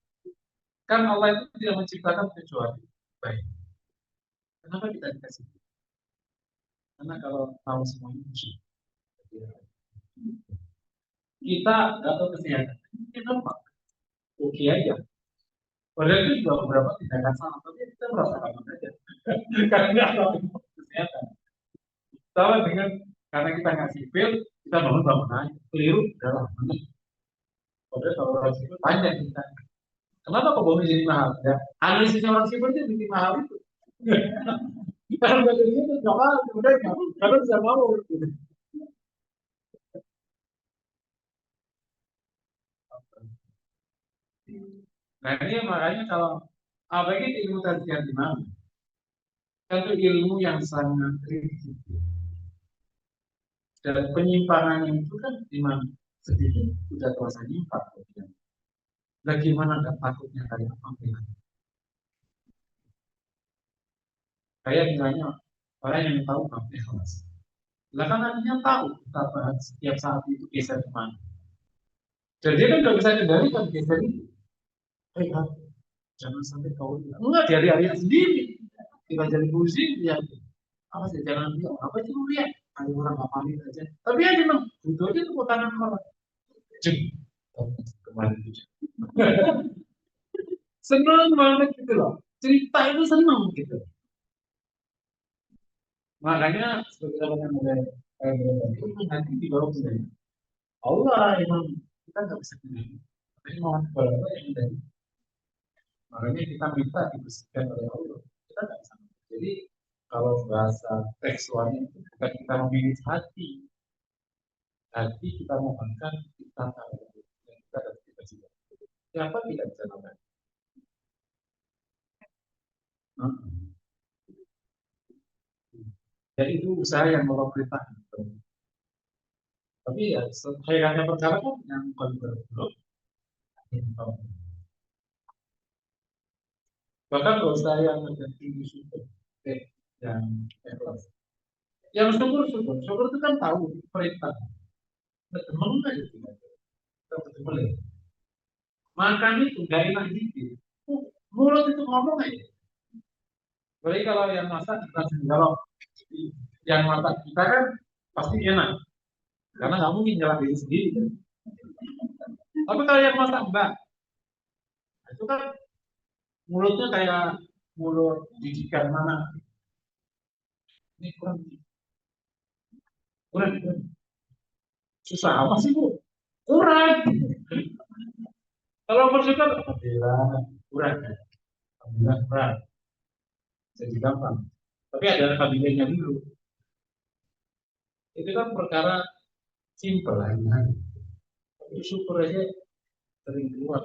kan Allah itu tidak menciptakan kecuali baik. Kenapa kita dikasih? Karena kalau tahu semuanya musuh. Kita nggak tahu kesehatan, kita normal, oke aja. Padahal itu juga beberapa tindakan salah, tapi kita merasa aman aja. Karena nggak tahu kesehatan. Sama dengan karena kita nggak sipil, kita bangun aja. Keliru dalam ini. Padahal kalau orang sipil panjang kita. Kenapa kok bangun jadi mahal? Ya, analisisnya orang sipil itu bikin mahal itu. Kalau nggak jadi itu nggak mahal, kemudian karena bisa mau. Gitu. Nah ini makanya kalau apalagi ilmu tazkiyah imam, itu ilmu yang sangat kritis. Dan penyimpangannya itu kan dimana sedikit sudah terasa nyimpang. Bagaimana nggak takutnya kayak apa? Kayak misalnya orang yang tahu apa ikhlas. Lah kan artinya tahu betapa setiap saat itu geser kemana. Jadi dia kan nggak bisa kendalikan geser itu. Kan, jangan sampai kau enggak dari hari sendiri. Kita jadi pusing ya. Apa sih jangan dia apa itu lihat. Ada orang ngapalin aja. Tapi aja memang itu aja tuh tangan orang. Jeng. Kemarin itu. Senang banget gitu loh. Cerita itu senang gitu. Makanya seperti apa mulai itu nanti di bawah sendiri. Allah emang kita nggak bisa kendali. Tapi mau berapa yang dari makanya kita minta dibersihkan oleh Allah. Kita nggak bisa. Jadi kalau bahasa tekstualnya itu bukan kita memilih hati, hati kita mohonkan kita tahu yang kita dapat kita juga. Siapa tidak bisa lakukan? Hmm. Jadi itu usaha yang Allah perintahkan. Tapi ya, herannya perkara kan yang kontrol. Bahkan dosa yang menjadi syukur, yang ikhlas. Yang syukur, syukur itu kan tahu perintah. Berteman aja tidak. Kita berteman ya. Makan itu gak enak dikit. Mulut itu ngomong aja. Jadi kalau yang masak kita sendiri, kalau yang masak kita kan pasti enak, karena nggak mungkin nyala diri sendiri. Kan? Tapi kalau yang masak mbak, itu kan mulutnya kayak mulut didikan mana? Ini kurang, kurang, kurang. Susah apa sih bu? Kurang. Kalau bersyukur, alhamdulillah kurang. Alhamdulillah kurang. Jadi gampang. Tapi ada kabilahnya dulu. Itu kan perkara simpel aja. Tapi syukur aja sering keluar.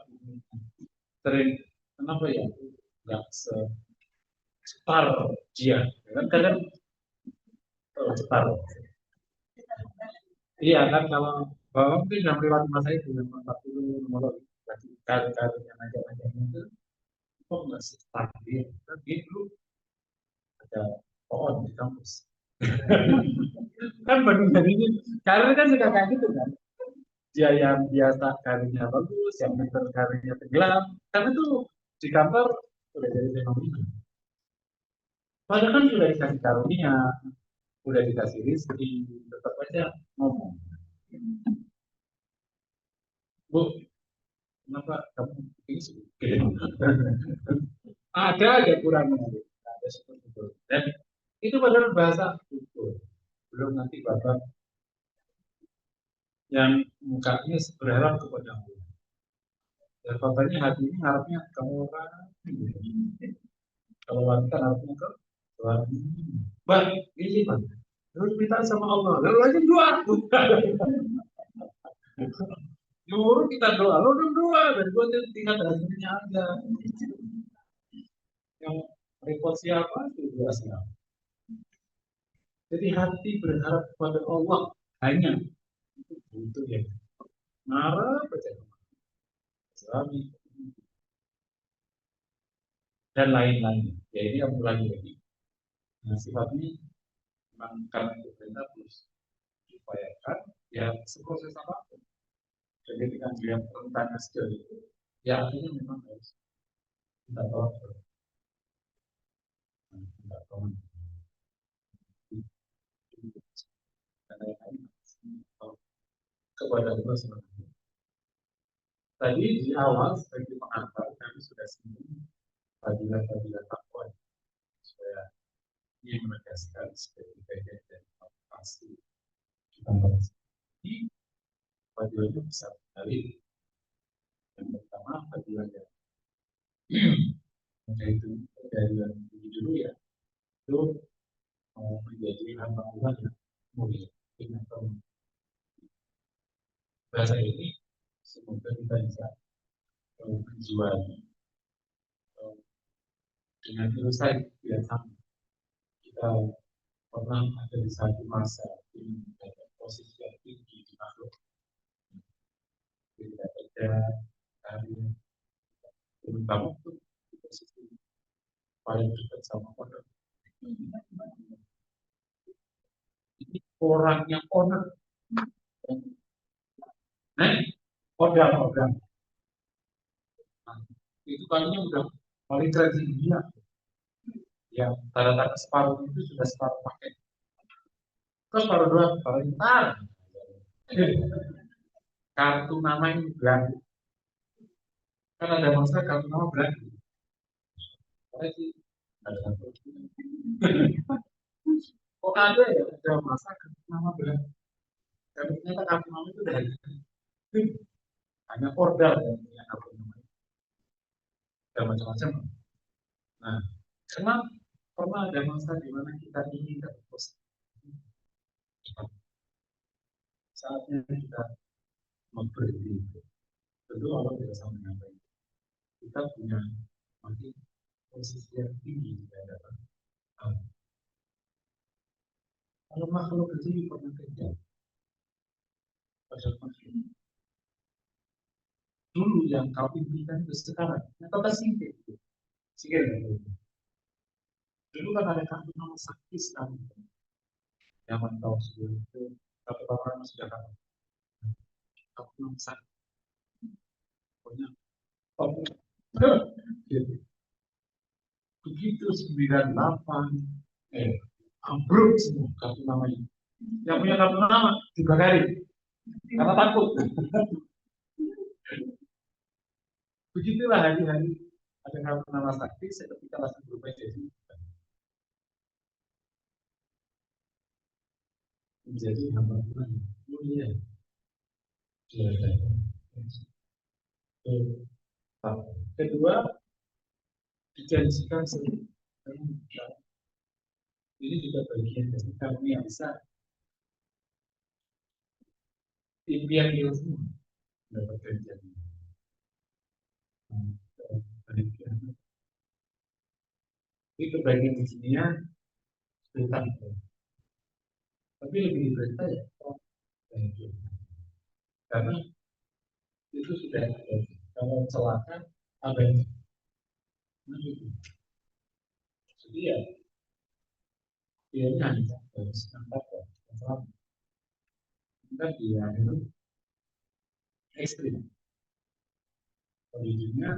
Sering, kenapa ya? Nggak separuh dia. Kan kadang separuh. Iya kan kalau bahwa mungkin dalam lewat masa itu yang 40 nomor kali-kali yang aja itu kok nggak stabil. Kan dia dulu ada pohon di kampus. Kan banding ini karir kan suka kayak gitu kan. Dia yang biasa karirnya bagus, yang pintar karirnya tenggelam. Karena itu di kantor udah jadi fenomena. Padahal kan sudah dikasih karunia, udah dikasih rezeki, tetap aja ngomong. Bu, kenapa kamu ini gede? Ada aja kurangnya. Ada seperti itu. Dan itu padahal bahasa utuh. Belum nanti bapak yang mukanya berharap kepada Allah. Dan bapaknya hati ini harapnya kamu orang. Kalau wanita harapnya ke suami. Bang, ini bang. Terus minta sama Allah. Lalu aja doa. Nyuruh kita doa. Lo dong doa. Dan gue tinggal hasilnya aja. Yang repot siapa itu dia siapa. Jadi hati berharap kepada Allah hanya itu ya. Marah baca suami dan lain-lain. Ya ini yang mulai lagi. Nah, sifat ini memang karena itu perintah terus diupayakan ya seproses apapun. Jadi dengan dia tentang sejauh itu, ya artinya memang harus kita tolak, kita tolak. Dan lain-lain kepada Allah SWT. Tadi di awal sebagai pengantar kami sudah singgung fadilah-fadilah takwa supaya ini menegaskan sebagai bagian dari motivasi kita bahas ini fadilahnya besar sekali. Yang pertama fadilah yaitu dari yang dulu ya itu menjadi hamba Allah yang mulia dengan bahasa ini semoga kita bisa menjual dengan selesai yang sama kita pernah ada di satu masa ini pada posisi yang tinggi di makhluk tidak ada karir terutama itu di posisi paling dekat sama pondok ini orangnya owner nah organ nah, itu kayaknya udah paling keren di dunia ya tanda-tanda separuh itu sudah separuh pakai terus separuh dua separuh ntar kartu nama ini berani kan ada masa kartu nama berani karena sih ada satu kok ada ya ada masa kartu nama berani tapi ternyata kartu nama itu dari hanya ordal yang punya kartu nama dan macam-macam nah karena pernah ada masa di mana kita ingin dapat positif saatnya kita memperbaiki tentu Allah tidak sama dengan baik kita punya makin posisi yang tinggi di hadapan Allah. Kalau makhluk kecil pernah kerja pada makhluk dulu yang kau impikan itu sekarang nyata singkir singkir dulu kan ada kartu nama sakti sekali zaman tahun sebelum itu satu orang sudah dapat kartu nama sakti pokoknya top gitu. Begitu 98, ambruk semua kartu namanya. Yang punya kartu nama dibakari karena takut. Begitulah hari-hari ada kartu nama sakti seketika langsung berubah jadi hamba Tuhan mulia. Kedua, dijanjikan ini juga bagian dari kami yang besar. Impian kita semua mendapatkan janji. Ini kebaikan di dunia tentang, tapi lebih diberita ya, karena itu sudah ada. Kalau celaka ada yang jadi ya, dia hanya harus nampak ya, kita dia itu ekstrim. Kondisinya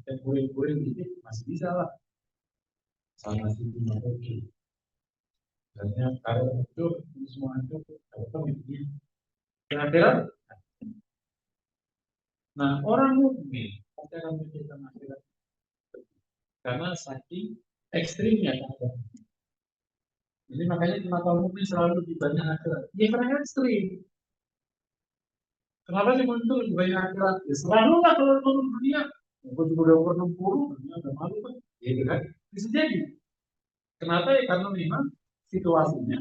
dan kuring-kuring dikit masih bisa lah. Sama si Bima Oke. Karena kalau itu semua itu kalau kamu ini akhirat. Nah orang mukmin pasti akan memikirkan akhirat karena saking ekstrimnya ada. Jadi makanya kenapa mukmin selalu lebih banyak akhirat? Ya karena ekstrim. Kenapa sih muncul lebih banyak akhirat? Ya selalu lah kalau turun dunia. Gue juga udah umur 60, dunia udah malu kan? Ya kan? Bisa jadi. Kenapa ya? Karena memang situasinya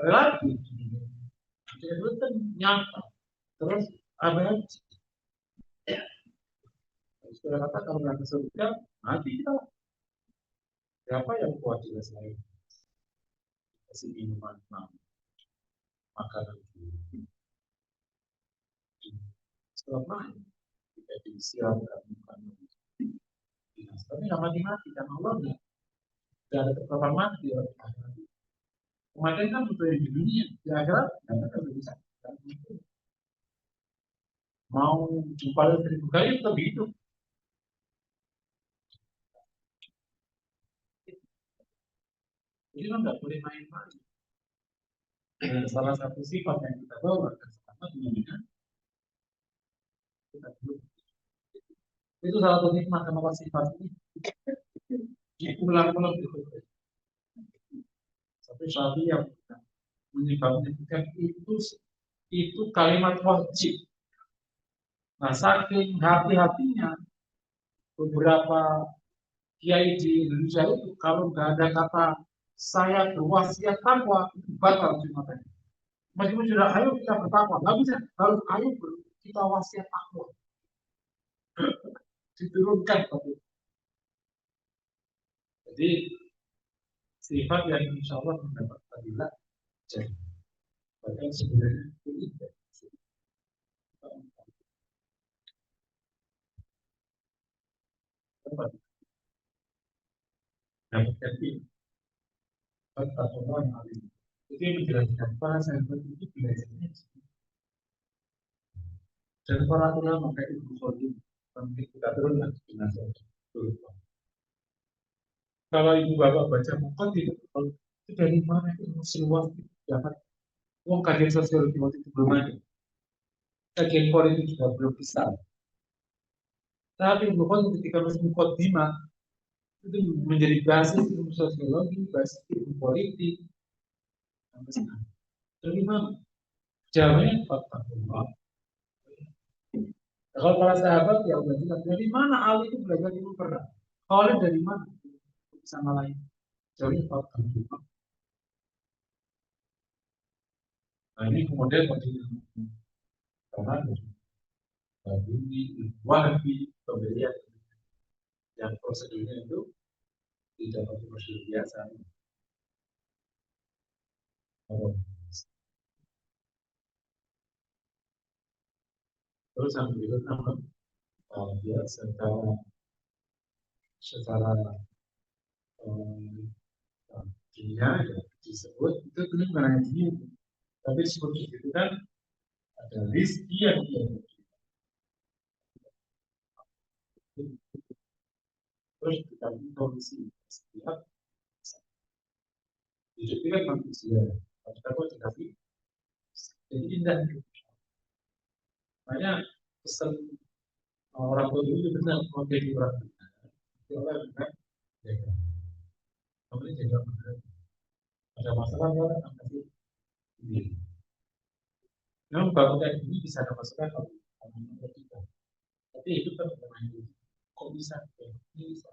relatif. Itu kan nyata. Terus ada istilah kata kalau nggak ke surga mati kita. Siapa yang kuat jelas lain? Kasih minuman, makanan. Setelah main, kita disiapkan makanan. Tapi nggak mati-mati karena Allah nggak ada ketetapan mati. Kematian kan butuh di dunia, di akhirat nggak akan bisa. Mau jumpa 1000 kali tetap hidup. Jadi kan nggak boleh main-main. Salah satu sifat yang kita bawa bersama dengan kita dulu. Itu salah satu hikmah kenapa sifat ini diulang-ulang gitu. Tapi Syafi'i yang menyebabkan itu kalimat wajib. Nah, saking hati-hatinya beberapa kiai di Indonesia itu kalau nggak ada kata saya berwasiat takwa itu batal Jumatnya. Meskipun sudah ayo kita bertakwa, nggak bisa. Harus ayo kita wasiat takwa. Diturunkan tapi. Jadi sifat yang insya Allah mendapat fadilah jadi. Bahkan sebenarnya itu tidak. Dapatkan ini. Atau orang alim. Itu yang menjelaskan para sahabat itu belajarnya dan para ulama kayak Ibnu Qayyim nanti kita turunkan jenazah dulu. Kalau ibu bapak baca buku tidak itu dari mana ilmu seluas itu dapat uang kajian sosiologi waktu itu belum ada, kajian politik juga belum bisa. Tapi Ibnu Qayyim ketika masih mukadimah itu menjadi basis ilmu sosiologi, basis ilmu politik. Dari mana? Jawabannya fakta. Kalau para sahabat ya udah jelas dari mana Ali itu belajar ilmu perang. Khalid dari mana? Sama lain. Jadi fakta. Nah ini kemudian karena ini wahabi pemberian yang prosedurnya itu tidak prosedur biasa. Terus yang berikutnya dia secara dunia ya, disebut itu tuh bukan hanya dunia, tapi disebut itu kan ada rizki yang dia. terus dikasih solusi setiap hidup itu kan manusia, kita kok dikasih jadi indah. Makanya pesan orang tua itu benar, kalau jadi orang benar, itu orang benar, jaga. Kamu jaga benar. Ada masalah orang akan kasih ini. Memang kalau kayak ini bisa ada masalah kalau kita. Tapi itu kan bukan itu. Kok bisa? Ya, ini bisa.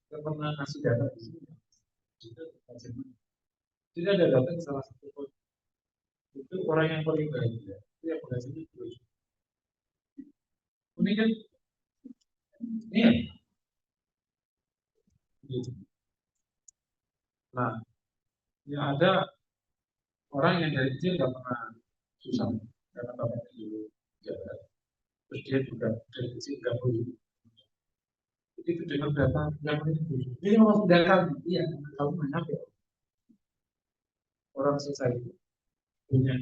Kita pernah kasih data di sini. Kita tidak ada data di salah satu kota. Itu orang yang paling bahagia. Itu yang berhasil itu. Ini kan, iya. Gitu. Nah, yang ada orang yang dari kecil nggak pernah susah karena bapaknya dulu jaga. Terus dia juga dari kecil nggak boleh. Jadi itu dengan data yang ini. Ini mau data, iya. Kamu banyak ya. Orang susah itu punya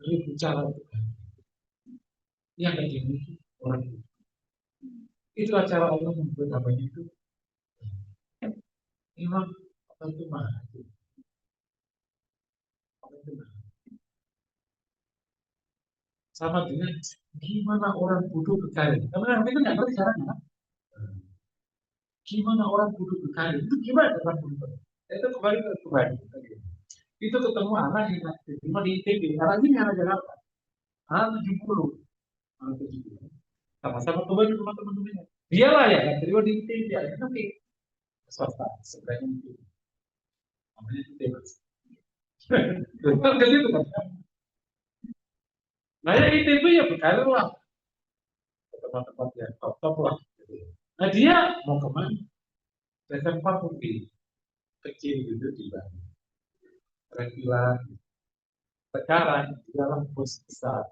ribu cara untuk yang kayak gini orang itu. Itulah cara Allah membuat hambanya itu. Memang apa itu mahal. Apa itu mahal. Sama dengan gimana orang bodoh berkarya. Karena itu nggak ngerti caranya. Gimana orang bodoh berkarya. Itu gimana orang bodoh. Itu kembali. Itu ketemu anak yang cuma di ITB. Anak ini anak Jakarta. Anak 70. Anak 70. Sama-sama kembali rumah teman-temannya. Dia lah ya, terima di ITB. Ya, tapi swasta sebenarnya itu. Namanya ITB. Kan ke situ kan. Nah ya ITB ya berkarir lah. Ke tempat-tempat yang top-top lah. Nah dia mau kemana? SMA mungkin kecil gitu di Bali. Terkilan. Sekarang di dalam bos besar.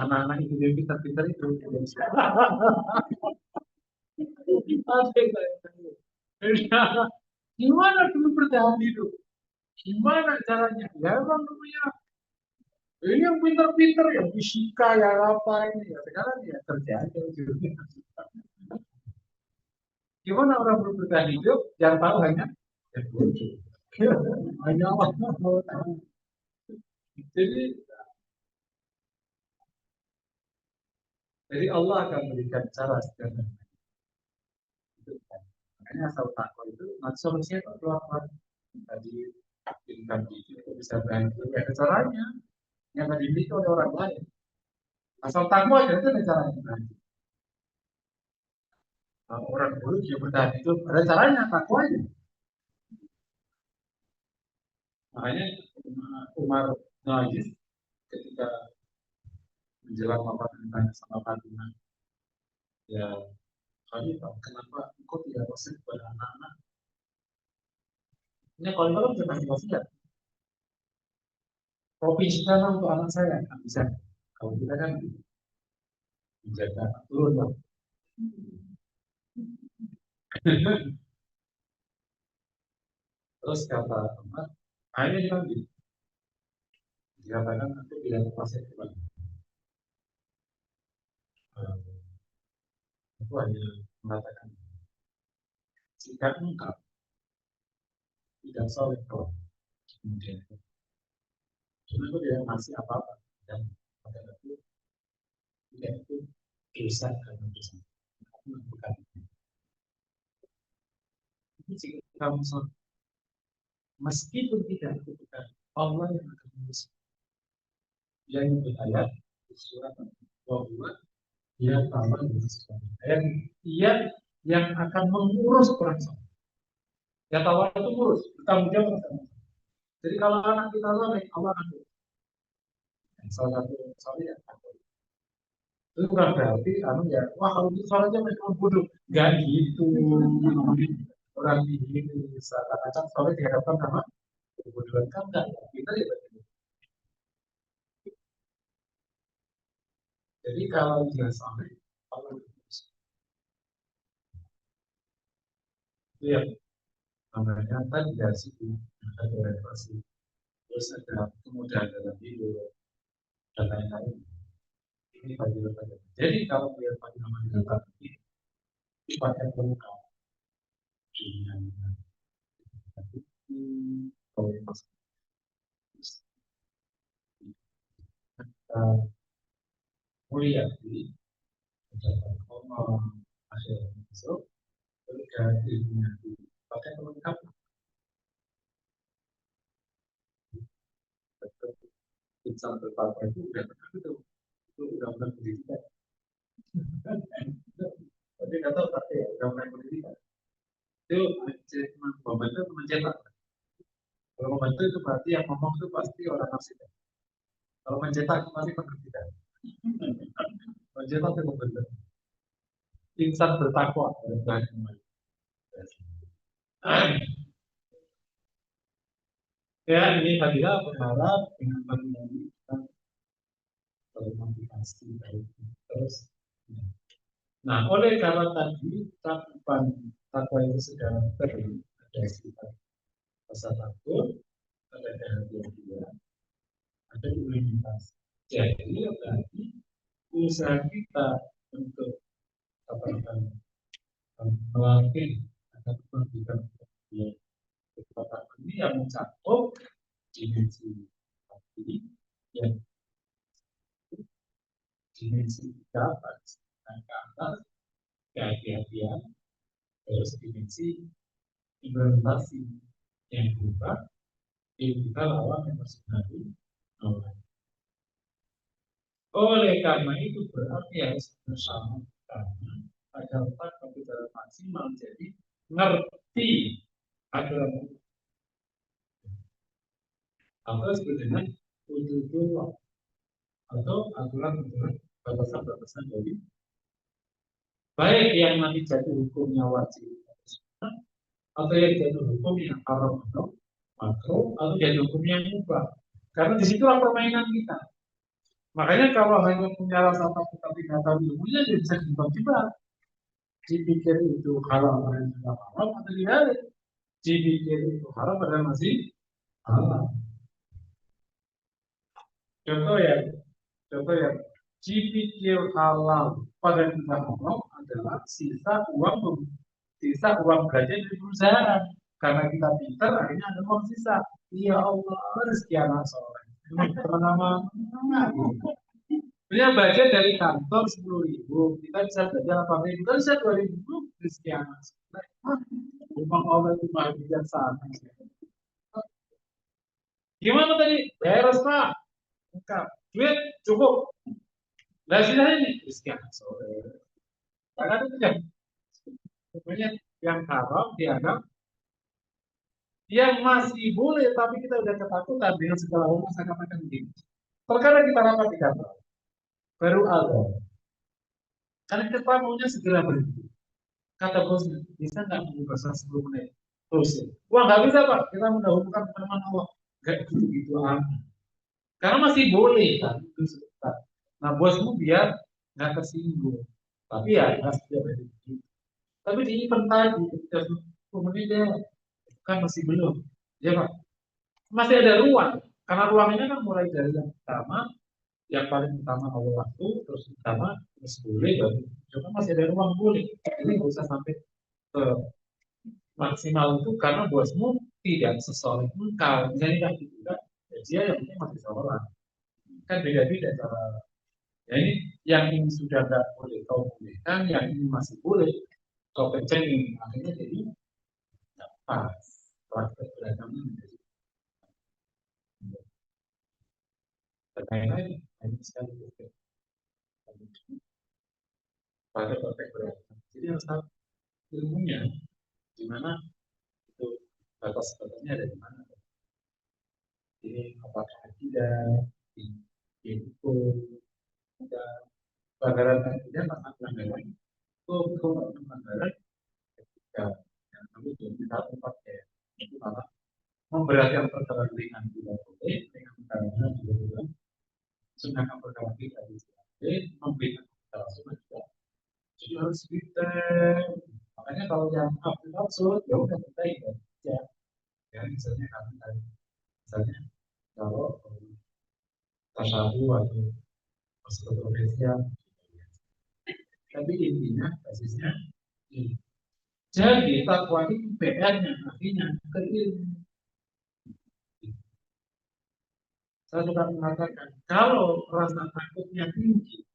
Anak-anak itu yang pintar-pintar itu. Gimana dulu bertahan hidup? Gimana caranya? Ya emang namanya ini yang pintar-pintar ya fisika ya apa ini ya sekarang ya kerja aja ujungnya. Gimana orang belum bertahan hidup? Yang tahu hanya ya, hanya Allah tahu. Jadi Allah akan memberikan cara setiap itu. Makanya asal takwa itu nanti solusinya keluar tadi income itu bisa bantu ya ada caranya yang tadi itu oleh orang lain asal takwa aja itu ada caranya. Nah, orang dulu dia bertahan itu ada caranya takwa aja. Makanya Umar Najis ketika menjelang wafat ditanya sama Fatimah, ya Khalifah, kenapa engkau tidak wasiat kepada anak-anak? Ini kalau kalau bisa kasih wasiat, provinsi sana untuk anak saya nggak bisa. Kalau kita kan menjaga turun lah. Terus kata Umar, akhirnya dia bilang, dikatakan aku tidak wasiat kepada aku hanya mengatakan jika engkau tidak soleh kau kemudian cuma aku tidak masih apa-apa dan pada itu tidak itu dosa karena dosa aku bukan itu jika kamu soleh meskipun tidak aku bukan Allah yang akan mengurus dia yang berayat di surat bahwa dia tahu dan dia yang akan mengurus orang soleh ya tahu itu ngurus bertanggung jawab. Jadi kalau anak kita soleh Allah akan mengurus salah satu soleh ya itu bukan berarti anu ya wah kalau itu soalnya mereka bodoh gak gitu orang ini seakan-akan soalnya dihadapkan sama kebodohan kan enggak kita ya jadi kalau dia sampai kalau itu ya namanya tadi ya sih ada relasi terus ada kemudahan dalam hidup dan lain-lain ini bagi jadi kalau dia bagi nama pakai pelengkap dengan kalau kita mulia di ucapan ngomong hasil besok ketika ilmunya dipakai pelengkap insan berpapa itu udah benar itu undang-undang pendidikan. Tapi nggak tahu tapi ya undang-undang pendidikan itu membantu mencetak. Kalau membantu itu berarti yang ngomong itu pasti orang asing. Kalau mencetak itu pasti pendidikan. Mencetak itu membentuk insan bertakwa. Ya ini tadilah berharap dengan menyanyi kita termotivasi terus. Nah, oleh karena tadi cakupan takwa itu sudah terdiri ada sifat rasa takut, ada kehadiran dia, ada imunitas. Jadi berarti usaha kita untuk apa namanya melatih atau memberikan kekuatan ini yang mencakup dimensi hati, yang dimensi dapat dan ke atas kehati-hatian, terus dimensi implementasi yang berubah kita lawan emosional awal. Oleh karena itu berarti harus bersama-sama agar kita bisa maksimal jadi ngerti aturan atau sebetulnya hududullah atau aturan-aturan batasan-batasan dari baik yang nanti jatuh hukumnya wajib atau yang jatuh hukum yang haram atau makro atau jatuh hukum yang mubah. Karena disitulah permainan kita. Makanya kalau hanya punya rasa takut tapi nggak tahu ilmunya, dia bisa jebak-jebak. Dipikir itu halal padahal tidak halal atau dibalik. Dipikir itu halal padahal masih halal. Contoh ya, dipikir halal padahal tidak halal adalah sisa uang belanja dari perusahaan. Karena kita pintar, akhirnya ada uang sisa. Ya Allah, rezeki anak soleh. Teman-teman, punya budget dari kantor 10.000, kita bisa belanja 8.000, kita bisa 2.000 rezeki anak soleh. Memang Allah itu maha bijaksana. Gimana tadi? Beres Pak. Lengkap. Duit cukup. Nah sisanya ini rezeki anak soleh. Karena itu kan sebenarnya yang haram dianggap yang masih boleh, tapi kita udah ketakutan dengan segala hal. Saya katakan begini. Terkadang kita rapat di kantor, baru ada. Karena kita maunya segera berhenti. Kata bosnya, bisa nggak menunggu bahasa 10 menit? Terus ya, wah nggak bisa Pak, kita mendahulukan firman Allah. Nggak gitu-gitu amat. Karena masih boleh kan, itu sebentar. Nah bosmu biar nggak tersinggung. Tapi ya, nggak setiap hari. Tapi di event tadi, ketika 10 menit dia kan masih belum. Ya Pak, masih ada ruang. Karena ruangnya kan mulai dari yang paling utama awal waktu, terus utama, terus boleh, baru. Cuma masih ada ruang boleh. Jadi nggak usah sampai ke maksimal itu karena bosmu tidak sesoleh engkau. Misalnya kan gitu kan, ya, dia yang penting masih seorang. Kan beda-beda cara. Ya ini yang ini sudah nggak boleh kau bolehkan, yang ini masih boleh kau kencengin. Akhirnya jadi nggak pas. Praktek beragamnya menjadi lain-lain. Banyak sekali pada praktek beragam. Jadi harus tahu ilmunya di mana itu batas-batasnya ada di mana. Ini apakah tidak di hukum ada pelanggaran tidak maka pelanggaran itu pelanggaran ketika yang kami kita tempat ya itu malah memberatkan perkara ringan tidak boleh dengan perkara juga boleh sedangkan perkara kita tidak boleh memberikan perkara sunnah juga jadi harus kita makanya kalau yang absurd ya udah kita ingat ya misalnya kami tadi misalnya kalau tasawu atau masuk ke profesi tapi intinya basisnya Jadi takwa itu PR-nya artinya keilmuan. Saya sudah mengatakan kalau rasa takutnya tinggi,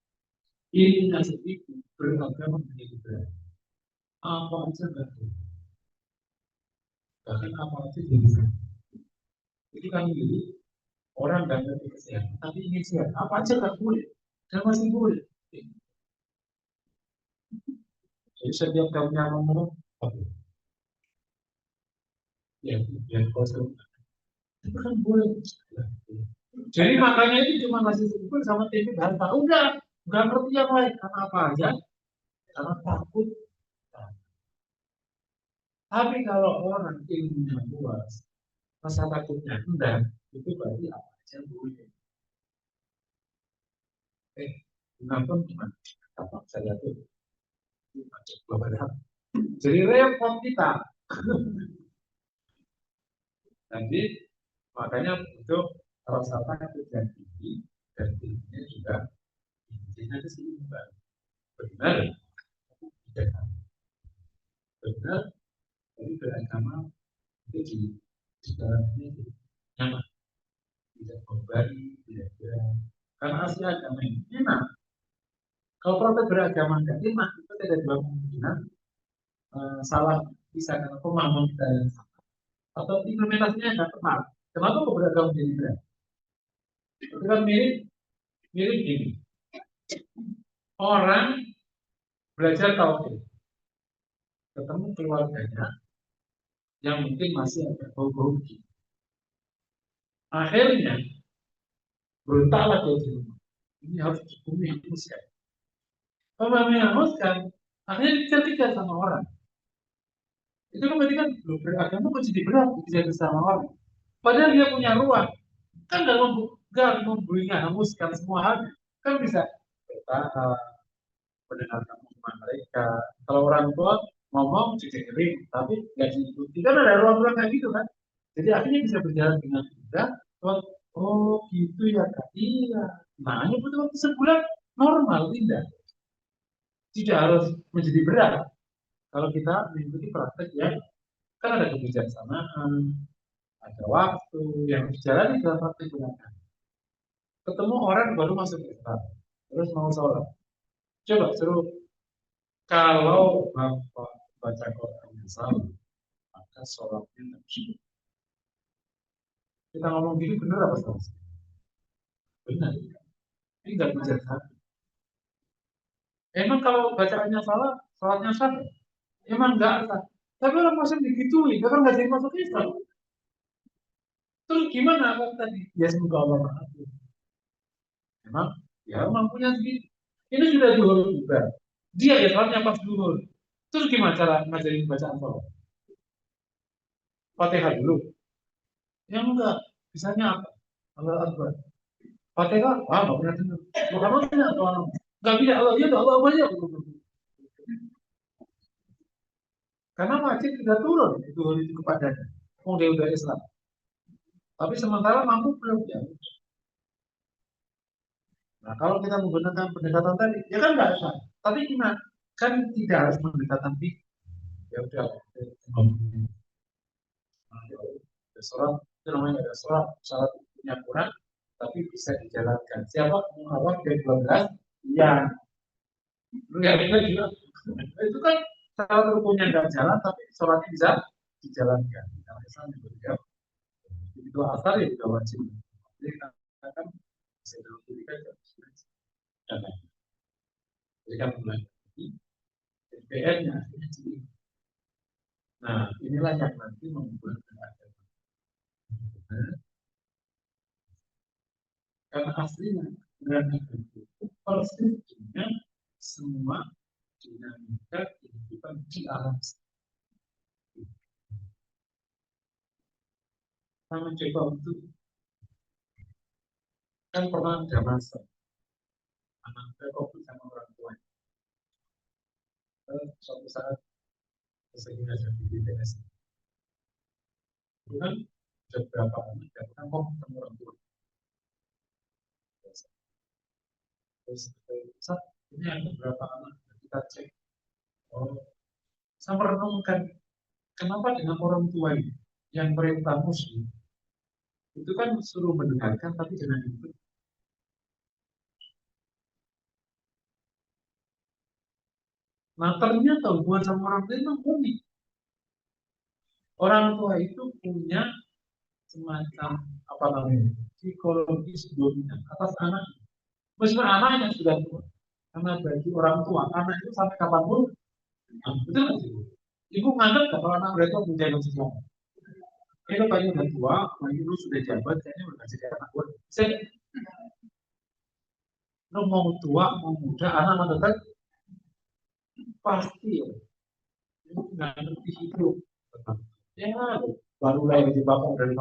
ilmunya sedikit, beragama menjadi berat. Apa aja nggak boleh, bahkan apa aja jadi sakit. Jadi kan dulu orang nggak ngerti kesehatan, tapi ingin sehat, apa aja nggak boleh, dan masih boleh. Jadi setiap kalinya ngomong, oke, ya, ya, kosong, itu kan boleh. Jadi makanya itu cuma ngasih sebut sama TV harta. Udah, nggak ngerti yang lain. Karena apa aja? Karena takut. Tapi kalau orang ilmunya luas, rasa takutnya rendah, itu berarti apa aja boleh. Kenapa gimana? Apa saya tuh macet beberapa. Jadi repot kita. Nanti makanya untuk rasa takut yang tinggi dan tingginya juga intinya di sini benar, tidak benar. Jadi beragama itu di dalamnya nyaman, tidak membebani, tidak berat. Karena asli agama ini enak. Kalau praktek beragama nggak enak, itu tidak dua kemungkinan salah bisa karena pemahaman kita yang salah atau implementasinya nggak tepat. Kenapa kok beragama jadi berat? Itu kan mirip mirip gini. Orang belajar tauhid, ketemu keluarganya yang mungkin masih agak bau-bau. Akhirnya berontaklah dia di rumah. Ini harus dibumi hapuskan. Kalau menghapuskan, akhirnya dikejar-kejar sama orang. Itu kan berarti kan belum beragama kok jadi berat dikejar sama orang. Padahal dia punya ruang. Kan nggak memberinya hanguskan semua hal. Kan bisa bertahan, mendengarkan omongan mereka. Kalau orang tua ngomong didengerin, tapi nggak diikuti. Kan ada ruang-ruang kayak gitu kan. Jadi akhirnya bisa berjalan dengan mudah. Oh gitu ya kak. Iya. Nah ini butuh waktu sebulan normal, tidak. Tidak harus menjadi berat. Kalau kita mengikuti praktek ya, kan ada kebijaksanaan, ada waktu yang dijalani dalam praktek gunakan. Ketemu orang baru masuk Islam, terus mau sholat. Coba suruh, kalau Bapak baca Quran yang salah, maka sholatnya tidak. Kita ngomong gini benar apa salah? Benar. Ini nggak bijaksana. Emang kalau bacaannya salah, sholatnya sah? Emang nggak sah. Tapi orang masih digituin, kan nggak jadi masuk Islam. Terus gimana kan tadi? Ya semoga Allah maafin. Memang ya mampunya segitu. Ini sudah duhur juga. Dia ya sholatnya pas duhur. Terus gimana cara ngajarin bacaan sholat? Fatihah dulu. Yang enggak, misalnya apa? Allah Akbar. Fatihah, nggak pernah dengar. Muhammadnya atau orang? Nggak bisa, Allah, iya, Allah aja. Karena wajib tidak turun itu kepadanya. Oh, dia udah Islam. Tapi sementara mampu belum ya. Nah, kalau kita menggunakan pendekatan tadi, ya kan nggak ada. Tapi gimana? Kan tidak harus pendekatan fikih. Ya udah. Ada sholat, itu namanya ada sholat, syarat punya Quran, tapi bisa dijalankan. Siapa mengawal dari 12? Ya, nggak bisa juga. Itu kan syarat rukunnya nggak jalan, tapi sholatnya bisa dijalankan. Kalau misalnya juga itu asal ya juga wajib. Jadi kita kan bisa dalam diri kan dan jadi kan mulai PR-nya. Nah, inilah yang nanti membuat agama. Karena aslinya dengan agama itu persisnya semua dinamika kehidupan di alam. Kita mencoba untuk kan pernah ada masa anak saya kopi sama orang tua. Suatu saat saya ngajar di BTS. Itu kan ada beberapa anak yang kan kopi sama orang tua. Terus saat ini ada beberapa anak kita cek. Oh, Saya merenungkan, kenapa dengan orang tua ini yang perintah muslim itu kan suruh mendengarkan tapi jangan ikut. Nah ternyata hubungan sama orang tua itu unik. Orang tua itu punya semacam apa namanya psikologis dominan atas anak. Meskipun anaknya sudah tua, karena bagi orang tua anak itu sampai kapanpun, nah, betul nggak sih? Ibu menganggap kalau anak mereka menjaga sesuatu. Ini kalau udah tua, lagi lu sudah jabat, kayaknya udah jadi anak gue. Saya, lu mau tua, mau muda, anak mau dekat, pasti ya. Lu nggak ngerti hidup. Ya, baru lahir di bapak dari 40,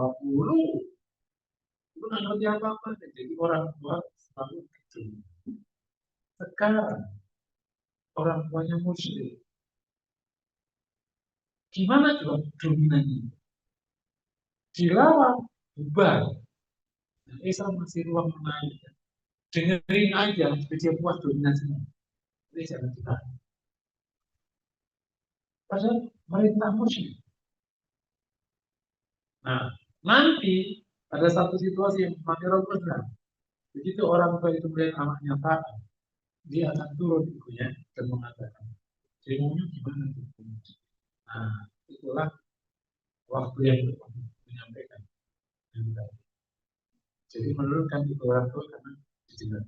lu nggak ngerti apa-apa. Jadi orang tua selalu kecil. Sekarang, orang tuanya muslim. Gimana coba dominannya? Dilawan, bubar. Nah, Islam masih ruang menarik. Dengerin aja, dia puas dominasinya. Ini jangan kita. Padahal merintah muslim. Nah, nanti ada satu situasi yang makhluk benar. Begitu orang tua itu melihat anaknya taat, dia akan turun ikunya dan mengatakan, "Jadi maunya gimana tuh?" Nah, itulah waktu yang menyampaikan. Jadi menurunkan itu orang tua karena didengar.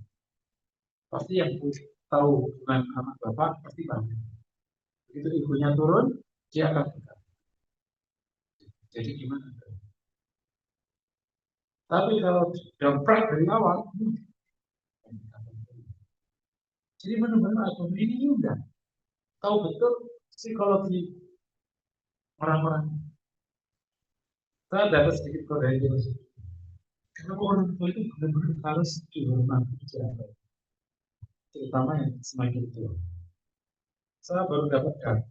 Pasti yang tahu dengan anak bapak pasti banyak. Begitu ibunya turun, dia akan dekat. Jadi gimana? Tapi kalau dompet dari awal, jadi benar-benar agama ini juga tahu betul psikologi orang-orang. Saya dapat sedikit kode itu. Karena orang tua itu benar-benar harus dihormati, terutama yang semakin tua. Saya baru dapatkan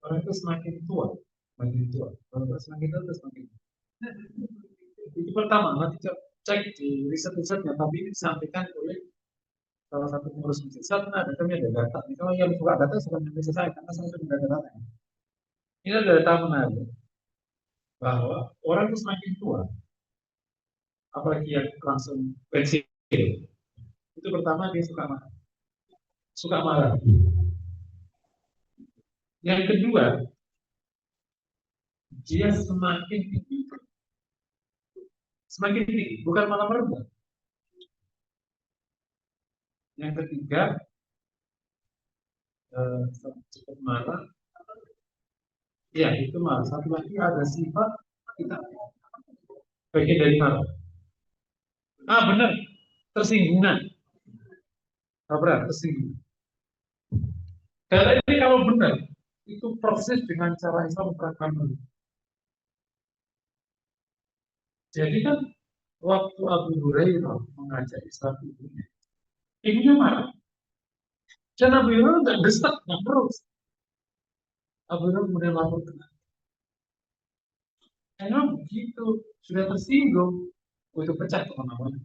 orang itu semakin tua, semakin tua. Orang tua semakin tua, semakin tua. Itu pertama, nanti cek di riset-risetnya, tapi ini disampaikan oleh salah satu pengurus masjid. Saya pernah ada, kami ada data. Kalau yang buka data sudah bisa saya, karena saya sudah ada data. Ini ada data menarik bahwa orang itu semakin tua, apalagi yang langsung pensiun, itu pertama dia suka marah. Suka marah. Yang kedua, dia semakin tinggi. Semakin tinggi, bukan malah merendah. Yang ketiga, cepat marah. Ya, itu marah. Satu lagi ada sifat kita bagian dari marah. Ah, benar. Tersinggungan. Benar, tersinggungan. Dan ini kalau benar, itu persis dengan cara Islam menerapkan. Jadi kan waktu Abu Hurairah mengajak Islam ibunya marah. Dan Abu Hurairah nggak desak, nggak terus. Abu Hurairah kemudian lapor ke Nabi. Emang begitu, sudah tersinggung, itu pecah teman-teman.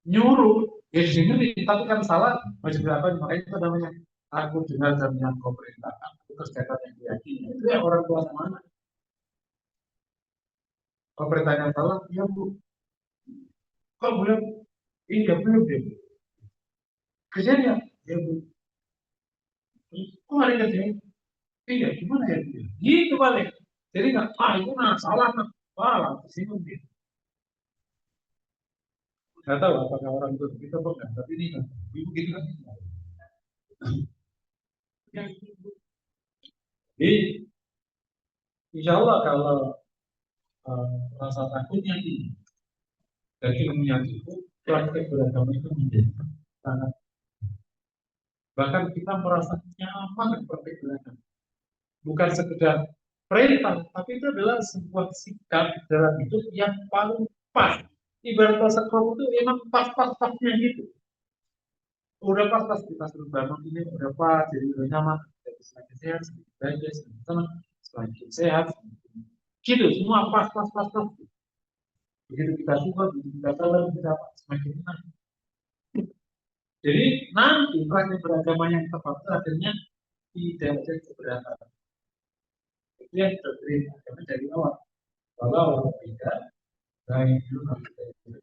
Nyuruh, ya dengerin, tapi kan salah, macam berapa, makanya itu namanya aku dengar dan yang kau perintahkan, aku kerjakan yang diyakini. Itu ya orang tua sama anak. Kalau perintahnya salah, ya bu, kok boleh, ini nggak boleh deh. Kerjanya, ya bu, kok ada kerjanya? Iya, gimana ya dia? Gitu balik. Jadi nggak, itu nah salah nah, salah, tersinggung dia. Nggak tahu apakah orang itu begitu atau enggak, tapi ini kan, ibu gitu kan. Jadi, insya Allah kalau rasa takutnya tinggi dan ilmunya cukup, praktek beragama itu menjadi sangat, bahkan kita merasa nyaman dengan praktek beragama. Bukan sekedar perintah, tapi itu adalah sebuah sikap dalam hidup yang paling pas. Ibarat puasa kamu itu emang pas-pas-pasnya gitu. Udah pas-pas kita suruh bangun ini udah pas, jadi udah nyaman. Jadi semakin sehat, semakin bahagia, semakin tenang, semakin sehat, semakin gitu. Semua pas-pas-pas-pas. Begitu kita suka, begitu kita salah, kita semakin tenang. Jadi nanti praktek beragama yang tepat itu akhirnya tidak ada keberatan. Itu yang doktrin agama dari awal. Bahwa orang tidak baik dulu kalau kita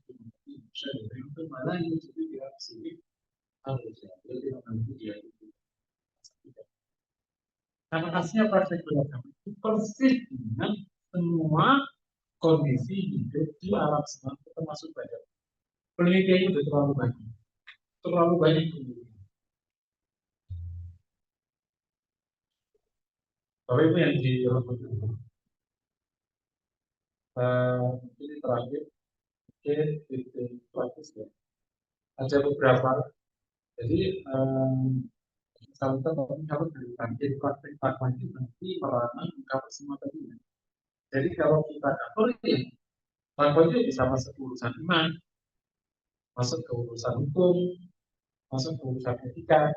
bisa diberi untuk mana yang jadi dia sini harus ya. Jadi tidak mampu dia itu. Karena aslinya praktek beragama itu persis dengan semua kondisi hidup di alam semesta termasuk badan. Penelitian itu terlalu banyak penelitian. Tapi itu yang di ini terakhir, oke, itu praktis ya. Ada beberapa, jadi misalnya kalau dari praktek itu nanti peranan cover semua tadi. Jadi kalau kita cover ya, itu bisa masuk ke urusan iman, masuk ke urusan hukum, masuk ke urusan etika.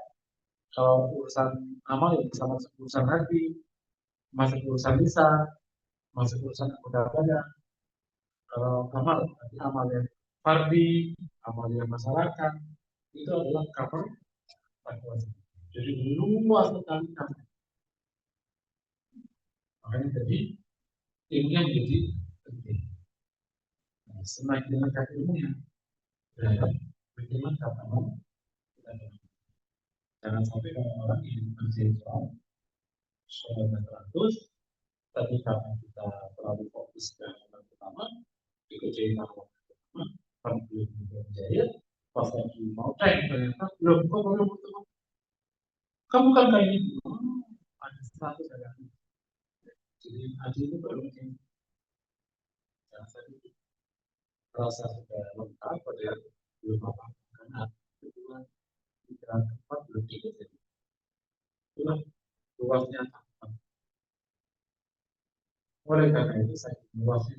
Kalau urusan amal ya bisa masuk ke urusan hati, masuk ke urusan lisan, masuk ke urusan anggota badan. Kalau amal, nanti amal yang fardi, amal yang masyarakat, itu adalah cover fatwa. Jadi luas sekali cover. Makanya jadi ilmunya menjadi penting. Nah, semakin lengkap ilmunya, bagaimana katamu kita jangan sampai orang ingin menjadi soal yang teratus, tapi karena kita terlalu fokus ke yang pertama, dikerjain apa pertama, kan belum berjaya, pas lagi mau cek ternyata belum kok belum ketemu. Kamu kan kayak ini, ada satu saya. Jadi aji itu baru mungkin jangan tadi rasa sudah lengkap pada belum apa karena kedua pikiran tempat belum cukup jadi itulah luasnya tempat. Oleh karena itu saya luasnya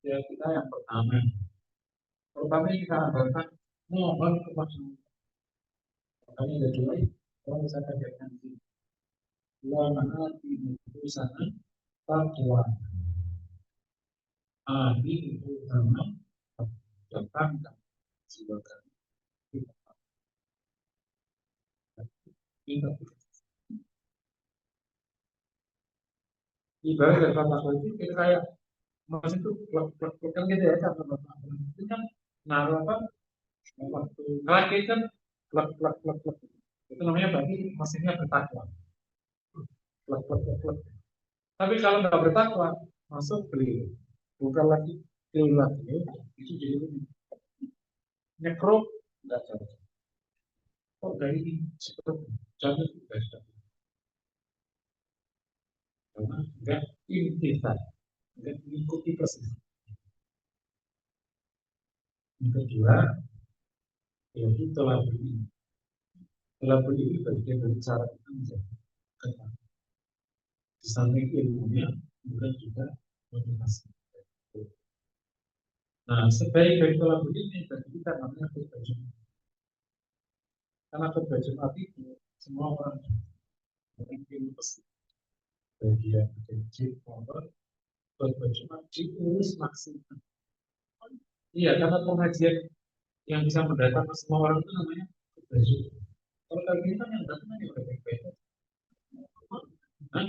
ya kita yang pertama yang kita ajarkan mohon kepada makanya ada dua kalau bisa kajian di mana di sana takwa itu sama datang silakan kita ibarat dari kata itu kita kayak masih itu kan gitu ya kan itu kan naruh apa waktu ngerakit kan plek itu namanya berarti mesinnya bertakwa plek. Tapi kalau nggak bertakwa masuk beli bukan lagi beli lagi itu jadi nekro nggak cocok. Oh dari ini cukup jangan juga karena nggak intisar nggak mengikuti proses. Yang kedua yaitu telah beli itu bagian dari cara kita menjadi ketat. Di samping ilmunya kemudian juga motivasi. Nah, sebaik-baik telah beli ini bagi kita namanya khutbah Jumat. Karena khutbah Jumat itu semua orang mungkin pasti bagian kecil motor khutbah Jumat diurus maksimal. Iya, karena pengajian yang bisa mendatangkan semua orang itu namanya khutbah Jumat. Kalau kali ini kan yang datang yang udah baik-baik. Nah,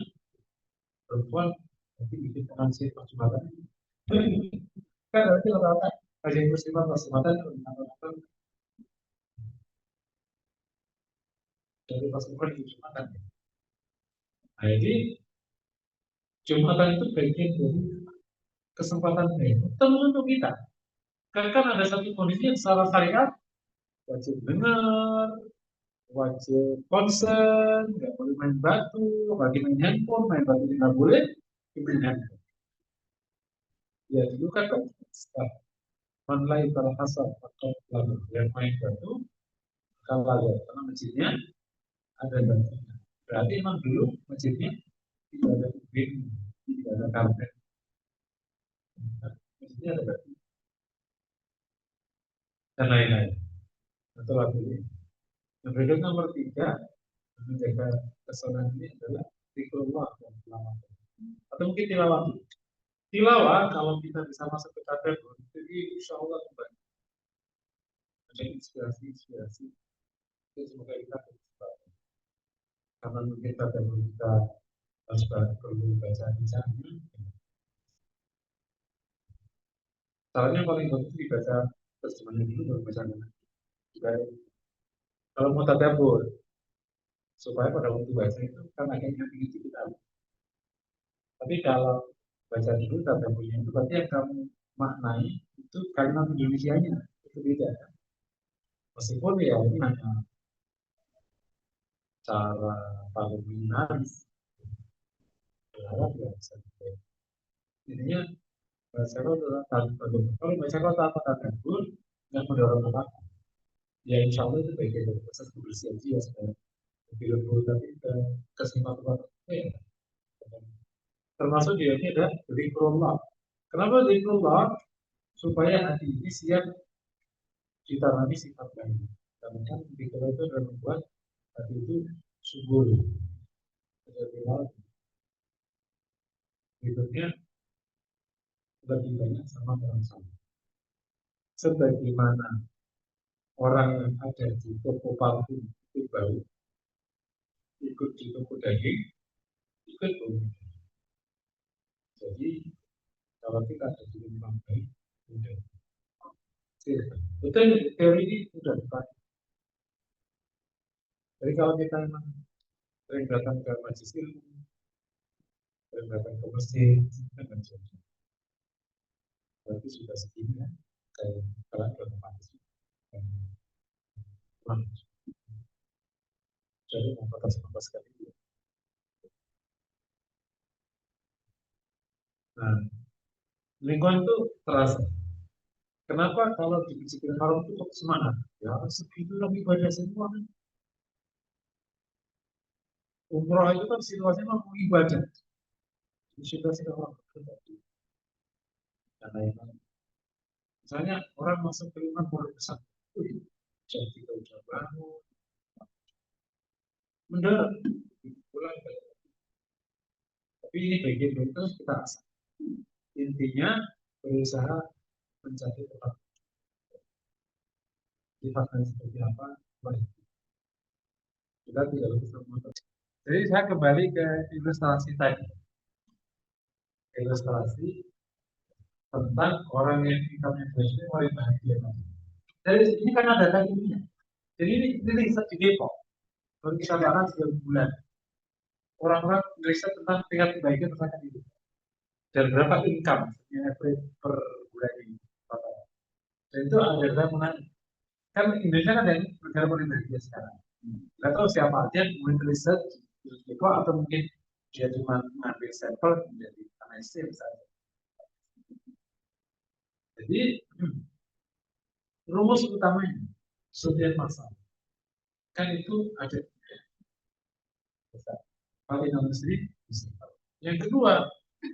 perempuan nanti bikin pengajian Jumatan. Kan berarti rata-rata kajian muslimah Jumatan rata-rata dari pasukan di Jumatan. Nah, jadi Jumatan itu bagian dari kesempatan terus untuk kita. Kan ada satu kondisi yang salah syariat, wajib dengar, wajib konsen, nggak boleh main batu, bagi main handphone, main batu nggak boleh, main handphone. Ya dulu kan online para hasad atau lalu yang main batu, kalau ya karena masjidnya ada batunya. Berarti memang dulu masjidnya tidak ada ubin, tidak ada karpet. Masjidnya ada batu dan lain-lain. Betul lagi. Yang berikut nomor 3 menjaga kesonan ini adalah zikrullah dan tilawah. Atau mungkin tilawah. Tilawah kalau kita bisa masuk ke kategori jadi insya Allah kembali. Ada inspirasi. Itu semoga kita karena mungkin tadabbur kita harus perlu baca misalnya. Caranya paling bagus dibaca terjemahannya dulu baru baca lagi. Kalau mau tadabbur, supaya pada waktu baca itu kan akhirnya begitu kita. Tapi kalau baca dulu tadabburnya itu berarti yang kamu maknai itu kalimat Indonesianya itu beda. Meskipun ya ini hanya cara paling minimalis, berharap ya bisa. Intinya baca adalah tadabbur. Kalau baca tanpa tadabbur nggak mendorong apa, ya insya Allah itu bagian dari proses kebersihan jiwa sebenarnya. Lebih lebih tapi kesimpulan ya. Termasuk dia ini ada zikrullah. Kenapa zikrullah? Supaya hati ini siap ditanami sifat baik. Karena kan zikrullah itu adalah membuat hati itu subur. Jadi berikutnya lebih banyak sama orang sama. Sebagaimana orang yang ada di toko parfum itu baru ikut di toko daging, ikut bau. Jadi kalau kita ada di rumah baik, udah. Betul, teori ini sudah dipakai. Jadi kalau kita memang sering datang ke majelis ilmu, sering datang ke masjid, dan sebagainya, berarti sudah segini ya, kayak kalian sudah memakai. Jadi membatas-batas sekali. Nah, lingkungan itu terasa. Kenapa kalau di sekitar haram itu kok semangat? Ya, segitu lagi ibadah semua. Umroh itu kan situasinya mau ibadah. Di situasi orang berbeda. Karena yang misalnya orang masuk ke lingkungan boleh besar. Jam 3 udah bangun, mendarat, pulang. Tapi ini bagian dari itu kita asal. Intinya berusaha mencari tempat sifatnya seperti apa, baik. Kita tidak bisa memutus. Jadi saya kembali ke ilustrasi tadi. Ilustrasi tentang orang yang income-nya ini mulai bahagia. Dari ini kan ada kajiannya. Jadi ini riset di Depok. Baru kita bahas 3 bulan. Orang-orang riset tentang tingkat kebaikan masyarakat itu. Dan berapa income yang per bulan ini. Dan itu adalah menarik. Kan Indonesia kan yang negara paling bahagia sekarang. Kita tahu siapa aja yang mungkin riset di Depok atau mungkin dia cuma mengambil sampel menjadi analisis misalnya. Jadi rumus utamanya setiap masalah kan itu ada paling sendiri. Yang kedua,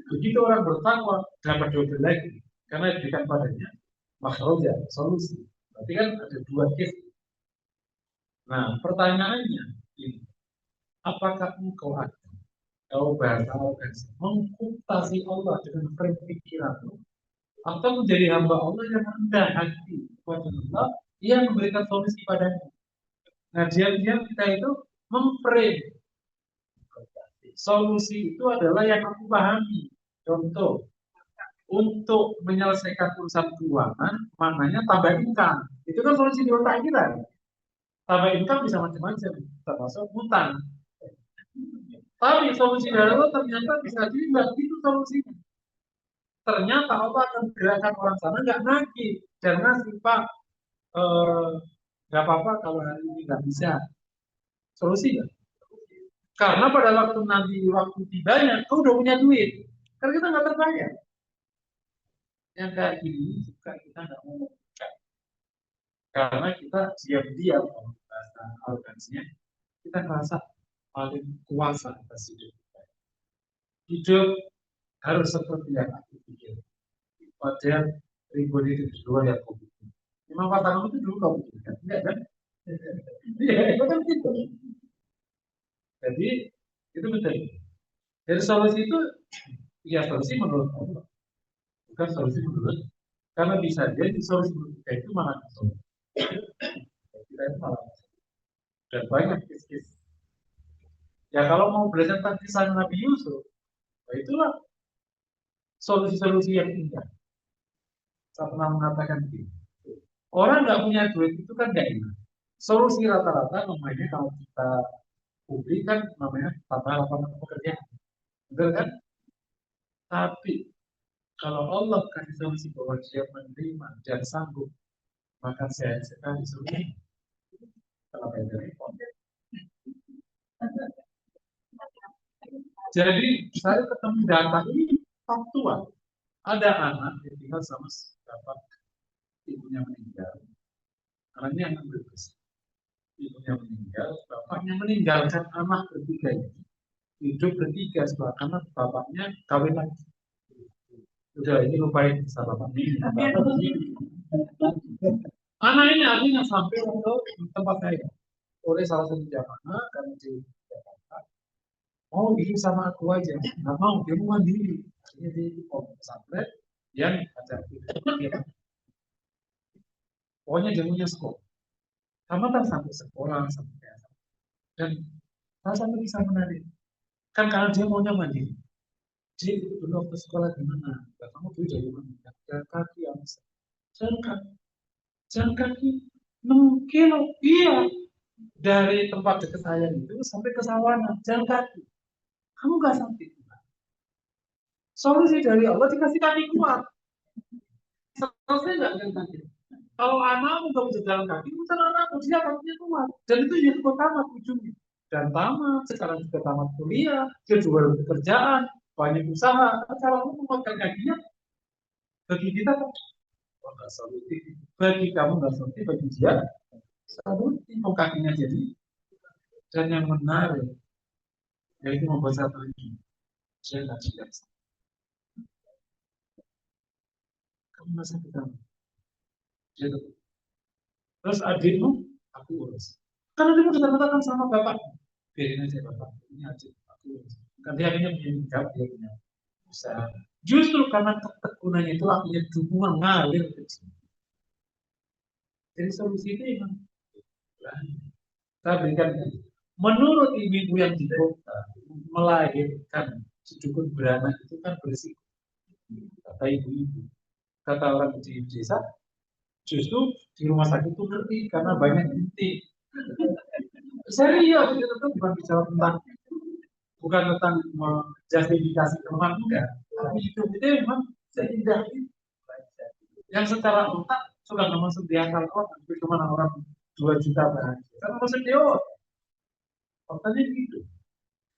begitu orang bertakwa dapat double lagi karena diberikan padanya makroja solusi. Berarti kan ada dua case. Nah, pertanyaannya ini, apakah engkau akan kau bahasa organisasi mengkuptasi Allah dengan frame pikiranmu atau menjadi hamba Allah yang rendah hati kepada Allah yang memberikan solusi padanya. Nah, diam-diam kita itu memframe solusi itu adalah yang aku pahami. Contoh, untuk menyelesaikan urusan keuangan, maknanya tambah income. Itu kan solusi di otak kita. Tambah income bisa macam-macam, termasuk hutang. Tapi solusi dari Allah ternyata bisa juga, itu solusinya. Ternyata Allah akan gerakan orang sana nggak nagih dan ngasih Pak, nggak apa-apa kalau hari ini nggak bisa. Solusinya. Karena pada waktu nanti waktu tibanya, kau udah punya duit. Karena kita nggak terbayar. Yang kayak gini juga kita nggak mau buka. Karena kita diam-diam kalau bahasa organisasinya, kita merasa paling kuasa atas hidup kita. Hidup harus seperti yang aku pikir. Padahal ribut itu di luar yang aku pikir. Memang pasangan itu dulu kau pikirkan, enggak kan? Iya, itu kan gitu. Jadi itu betul. Dari solusi itu, ya solusi menurut Allah, bukan solusi menurut, karena bisa jadi solusi menurut kita itu malah solusi. Kita itu malah dan banyak kis-kis Ya kalau mau belajar tentang kisah Nabi Yusuf, nah itulah solusi-solusi yang indah. Saya pernah mengatakan begini. Orang nggak punya duit itu kan nggak enak. Solusi rata-rata namanya kalau kita publik kan namanya tambah lapangan pekerjaan. Betul kan? Tapi kalau Allah kasih solusi bahwa dia menerima dan sanggup, maka saya sekali solusi. Kenapa yang repot? Jadi saya ketemu data ini faktual. Ada anak yang tinggal sama bapak, ibunya meninggal, anaknya anak berbesar. Ibunya meninggal, bapaknya meninggalkan anak ketiga ini. Hidup ketiga setelah anak bapaknya kawin lagi. Udah ini lupain kisah bapaknya ini. Anak ini akhirnya sampai untuk tempat saya oleh salah satu jamaah karena di Jakarta. Mau hidup sama aku aja, nggak mau dia mau mandiri. Akhirnya di pesantren yang ada dia. Pokoknya dia punya sekolah. Sama kan sampai sekolah sampai dan salah satu bisa menarik kan karena dia maunya mandiri. Dia itu dulu waktu sekolah di mana? Kamu dulu dari mana? Jalan kaki yang jalan kaki, jalan kaki 6 kilo. Iya, dari tempat dekat saya itu sampai ke Sawana, jalan kaki. Kamu nggak sampai. Solusi dari Allah dikasih kaki kuat. Selesai nggak jalan kaki? Kalau anakmu nggak bisa jalan kaki, bukan anakmu dia kakinya kuat. Dan itu jadi tamat ujungnya. Dan tamat, sekarang juga tamat kuliah, dia juga pekerjaan, banyak usaha. Kalau kamu menguatkan kakinya, bagi kita kan nggak solutif. Bagi kamu nggak solutif, bagi dia solutif. Mau kakinya jadi. Dan yang menarik, yaitu membuat satu lagi. Saya nggak biasa. Kamu masa kita. Terus adikmu, aku urus. Karena dia sudah katakan sama bapak, biarin aja bapak, ini aja, aku urus. Kan dia akhirnya meninggal, dia punya usaha. Justru karena ketekunannya itu akhirnya dukungan ngalir ke sini. Jadi solusi itu memang saya berikan menurut ibu yang di kota melahirkan sedukun beranak itu kan berisiko. Kata ibu-ibu, kata orang di desa, justru di rumah sakit itu ngerti karena banyak inti. Serius, itu tuh bukan bicara tentang bukan tentang justifikasi kelemahan enggak, tapi hidup itu memang seindah itu. Yang secara otak sudah masuk di akal orang, tapi cuma orang 2 juta bahagia. Karena masuk di otak, otaknya gitu.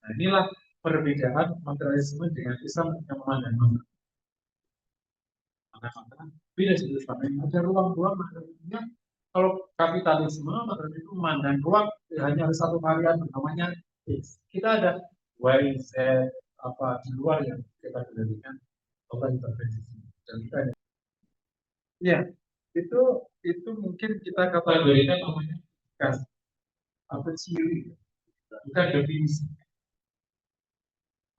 Nah inilah perbedaan materialisme dengan Islam yang memandang mana beda sebetulnya. Ada ruang-ruang materialisme. Kalau kapitalisme materialisme memandang ruang hanya ada satu varian namanya X. Kita ada Y, Z, apa di luar yang kita kendalikan apa intervensi dan kita ada. Ya, itu itu mungkin kita kategorikan namanya kas apa ciri bukan definisi.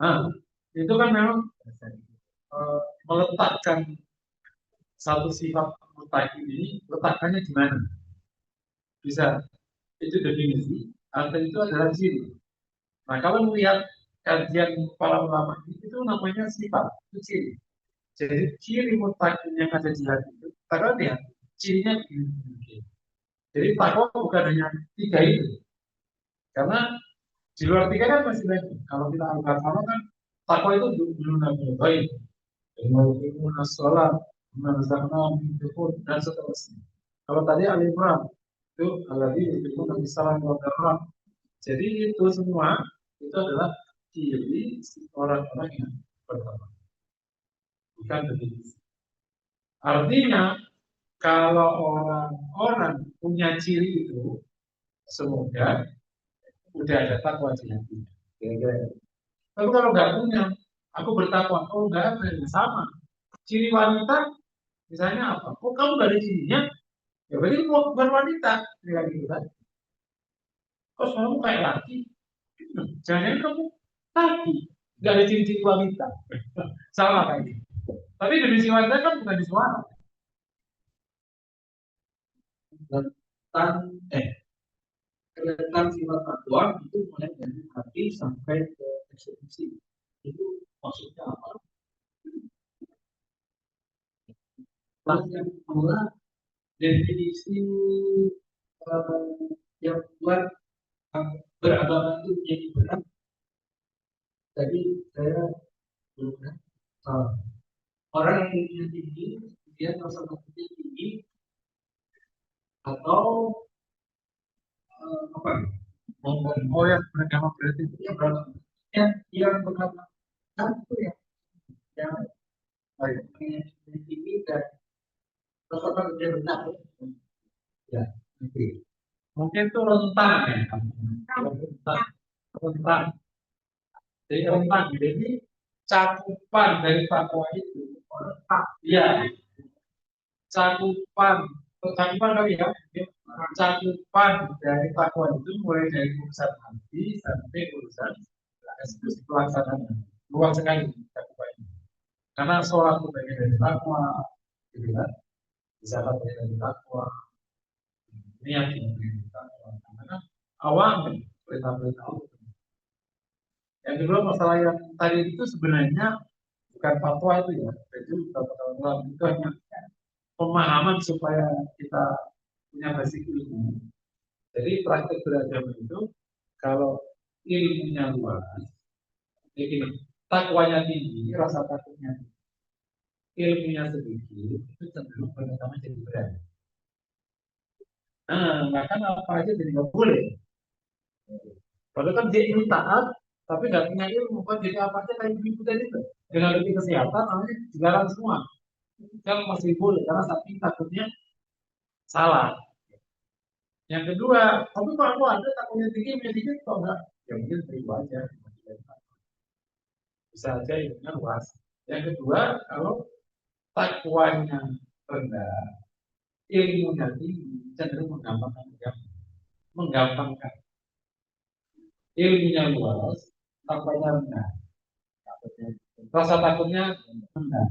Nah, itu kan memang meletakkan satu sifat mutlak ini letakkannya di mana? Bisa itu definisi atau itu adalah ciri. Nah, kalau melihat kajian para ulama itu namanya sifat, itu ciri. Jadi ciri mutakin yang ada di hati itu, karena ya cirinya begini. Jadi takwa bukan hanya 3 itu, karena di luar 3 kan masih banyak. Kalau kita angkat sama kan takwa itu belum baik, ilmu sholat, menazakna, dan seterusnya. Kalau tadi Al-Imran itu alladzi itu nabi salam wa. Jadi itu semua itu adalah ciri orang-orang yang pertama, bukan definisi. Artinya kalau orang-orang punya ciri itu, semoga udah ada takwa di hati. Tapi kalau nggak punya, aku bertakwa, oh nggak ada sama. Ciri wanita, misalnya apa? Oh kamu nggak ada cirinya, ya berarti bukan wanita, kayak gitu kan? Oh kamu kayak laki, jangan kamu laki, nggak ada ciri-ciri wanita, sama kayak gitu. Tapi definisi wanita kan bukan di suara. Tentang tentang sifat fatwa itu mulai dari hati sampai ke eksekusi. Itu maksudnya apa? Terus yang kedua, definisi yang buat beragama itu menjadi berat. Jadi saya berpikir, orang yang ilmunya tinggi, dia merasa takutnya tinggi, atau apa? Oh ya, beragama berarti dia beragama. Yang beragama itu yang tinggi dan rasa takutnya rendah. Ya, oke. Mungkin itu rentan ya, rentan, rentan. Jadi rentan. Jadi cakupan dari fatwa itu rentan. Ya, cakupan, cakupan kali ya. Cakupan dari fatwa itu mulai dari urusan hati sampai urusan eksekusi pelaksanaan. Luas sekali cakupannya. Karena sholat itu bagian dari fatwa, gitu kan? Zakat bagian dari fatwa, niat bagian dari fatwa. Karena awam perintah-perintah Allah. Yang kedua masalah yang tadi itu sebenarnya bukan fatwa itu ya, itu beberapa tahun lalu itu hanya pemahaman supaya kita punya basic ilmu. Jadi praktek beragama itu kalau ilmunya luas, jadi takwanya tinggi, rasa takutnya tinggi, ilmunya sedikit, itu cenderung pertama jadi berat. Nah, bahkan apa aja jadi nggak boleh. Padahal kan dia ini taat, tapi nggak punya ilmu, kan jadi apa aja kayak begitu tadi itu. Dengan lebih kesehatan, namanya dilarang semua. Kan masih boleh, karena saking takutnya salah. Yang kedua, tapi kalau ada takutnya tinggi, punya tinggi, kok enggak? Ya mungkin terima aja. Bisa aja ilmunya luas. Yang kedua, kalau takwanya rendah, ilmunya tinggi, cenderung menggampangkan. Menggampangkan. Ilmunya luas, takwanya rendah. Rasa takutnya rendah.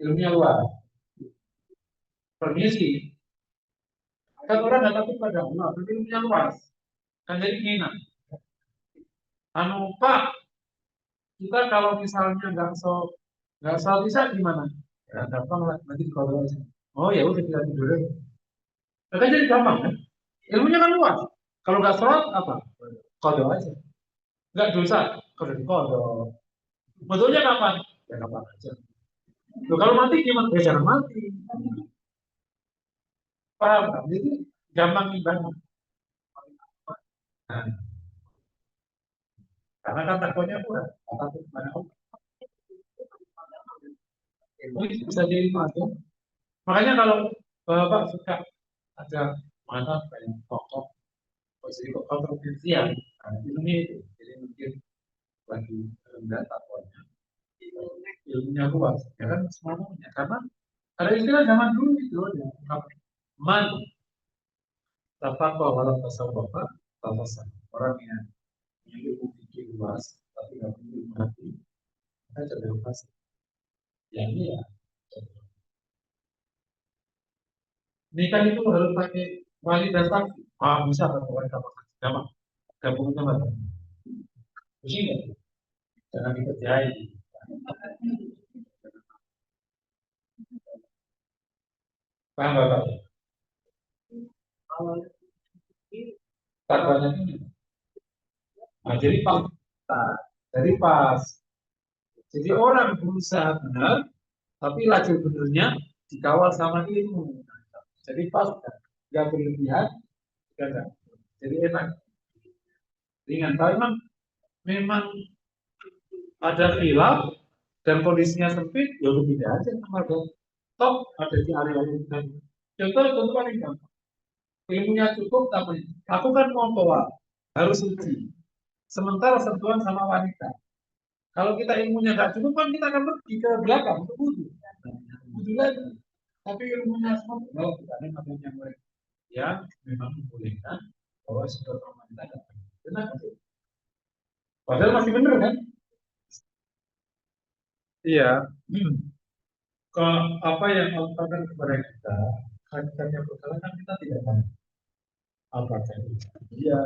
Ilmunya luas. Permisi. Kan orang nggak takut pada Allah, tapi ilmunya luas. Kan jadi hina. Anu Pak, kita kalau misalnya nggak so bisa gimana? Ya gampang lah, nanti kalau aja. Oh ya udah kita tidur aja. Kan jadi gampang kan? Ilmunya kan luas. Kalau nggak sholat apa? Kodo aja. Nggak dosa, kodo di kodo. Betulnya kapan? Ya kapan aja. Loh, kalau mati gimana? Ya jangan mati. Paham kan? Jadi gampang ibadah. Nah, karena kan takutnya kuat. Takut kepada Allah. Ilmu bisa jadi macam. Makanya kalau Bapak suka ada mana banyak tokoh posisi kontroversial, nah, ini jadi mungkin lagi rendah takwanya, ilmunya luas, ya kan semuanya. Karena ada istilah zaman dulu itu ya, man tafakoh walau tasawwufah tafasan, orang yang ilmu fikih luas tapi nggak punya ilmu hati, kita cenderung fasik. Yang ini ya, nikah itu harus pakai wali dan saksi. Ah bisa kalau wali sama saksi, gampang. Gabung sama pusing nggak? Jangan dikerjain. Paham nggak Pak? Takwanya ini. Nah, jadi pas, nah, jadi pas. Jadi orang berusaha benar, tapi laju benernya dikawal sama ilmu. Jadi pas, nggak berlebihan, nggak. Jadi enak, ringan. Tapi memang ada khilaf dan kondisinya sempit, ya udah tidak aja sama dong. Top ada di area-area kita. Contoh paling gampang. Ilmunya cukup, tapi aku kan mau bawa harus uji. Sementara sentuhan sama wanita. Kalau kita ilmunya nggak cukup kan kita akan pergi ke belakang untuk wudhu. Wudhu lagi. Tapi ilmunya semua kita ada namanya mereka yang memang membolehkan bahwa sudah wanita datang. Kenapa sih? Padahal masih benar kan? Iya. Kalau apa yang Allah katakan kepada kita, hakikatnya perkara kan kita tidak tahu. apakah dia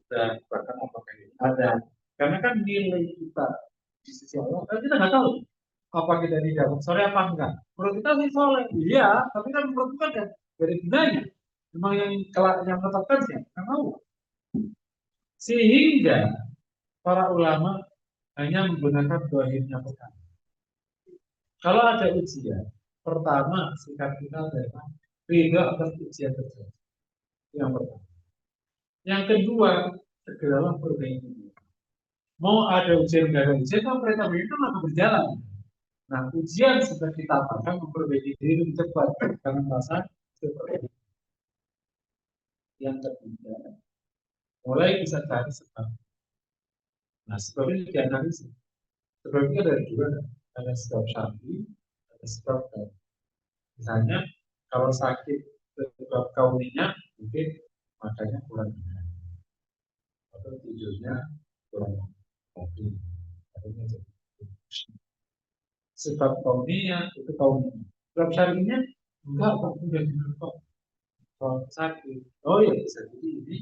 dan bahkan apakah ini ada. Karena kan nilai kita di sisi Allah, kan kita nggak tahu apa kita tidak soleh apa enggak. Menurut kita sih soleh, iya, tapi kan menurut kita kan dari gunanya. Memang yang kelak yang menetapkan siapa? Kan Allah. Sehingga para ulama hanya menggunakan dohirnya pertama. Kalau ada ujian, pertama sikap kita adalah ridho atas ujian tersebut. Yang pertama. Yang kedua, segeralah perbaiki. Mau ada ujian nggak ada ujian, kan mereka itu akan berjalan. Nah, ujian sudah kita akan memperbaiki diri lebih cepat karena merasa seperti yang ketiga. Mulai bisa cari sebab. Nah, sebab ini dianalisis. Sebabnya ada dua, ada sebab syar'i, ada sebab kauni. Misalnya, kalau sakit sebab kauninya, mungkin makanya kurang makan. Atau tidurnya kurang kopi. Artinya jadi sebab kauninya itu kauninya. Sebab syar'inya enggak kok udah kok. Kalau sakit, oh ya bisa jadi ini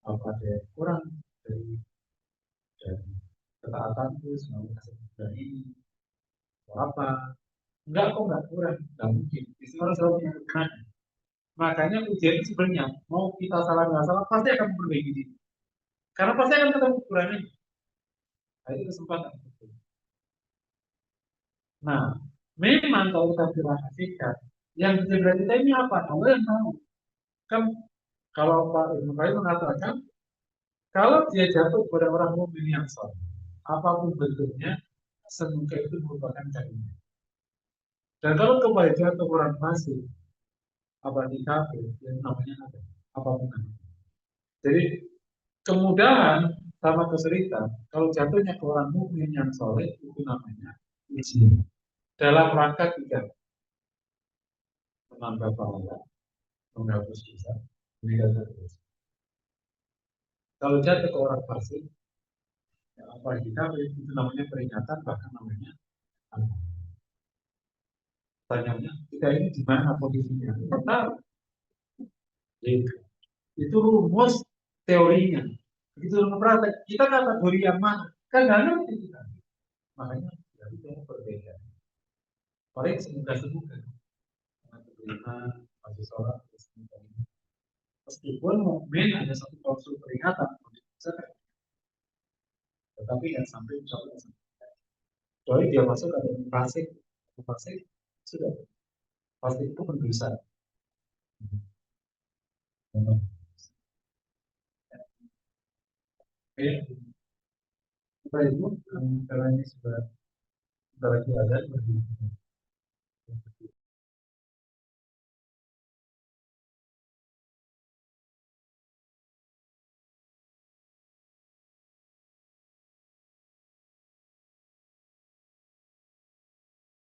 apa ada kurang dari ketaatan itu selama kasih bulan ini atau apa. Enggak kok enggak kurang, enggak mungkin. Itu orang selalu punya kekurangan. Makanya ujian itu sebenarnya mau kita salah nggak salah pasti akan memperbaiki diri. Karena pasti akan ketemu kekurangannya. Nah, itu kesempatan. Nah, memang kalau kita perhatikan yang kita kita ini apa? Allah yang tahu. Kan kalau Pak Ibnu Qayyim mengatakan kalau dia jatuh kepada orang mukmin yang soleh, apapun bentuknya, semoga itu merupakan karunia. Dan kalau kepada jatuh orang fasik, apa di kafir, yang namanya ada, apapun itu. Jadi kemudahan sama kesulitan, kalau jatuhnya ke orang mukmin yang soleh, itu namanya ujian. Dalam rangka tiga, menambah pahala, menghapus dosa, meninggalkan dosa. Kalau jatuh ke orang fasik, ya, apa di kafir, itu namanya peringatan, bahkan namanya amal. Tanyanya, kita ini di mana posisinya? Tahu. Itu rumus teorinya. Begitu rumus praktek, kita kategori yang mana? Kan nggak ngerti kita. Makanya ya itu yang berbeda. Paling semoga-semoga menerima masih sholat meskipun mungkin ada satu klausul peringatan, tetapi yang sampai mencapai kecuali dia masuk ke dalam fasik sudah pasti itu mendosa. Oke, kita itu karena ini sudah lagi ada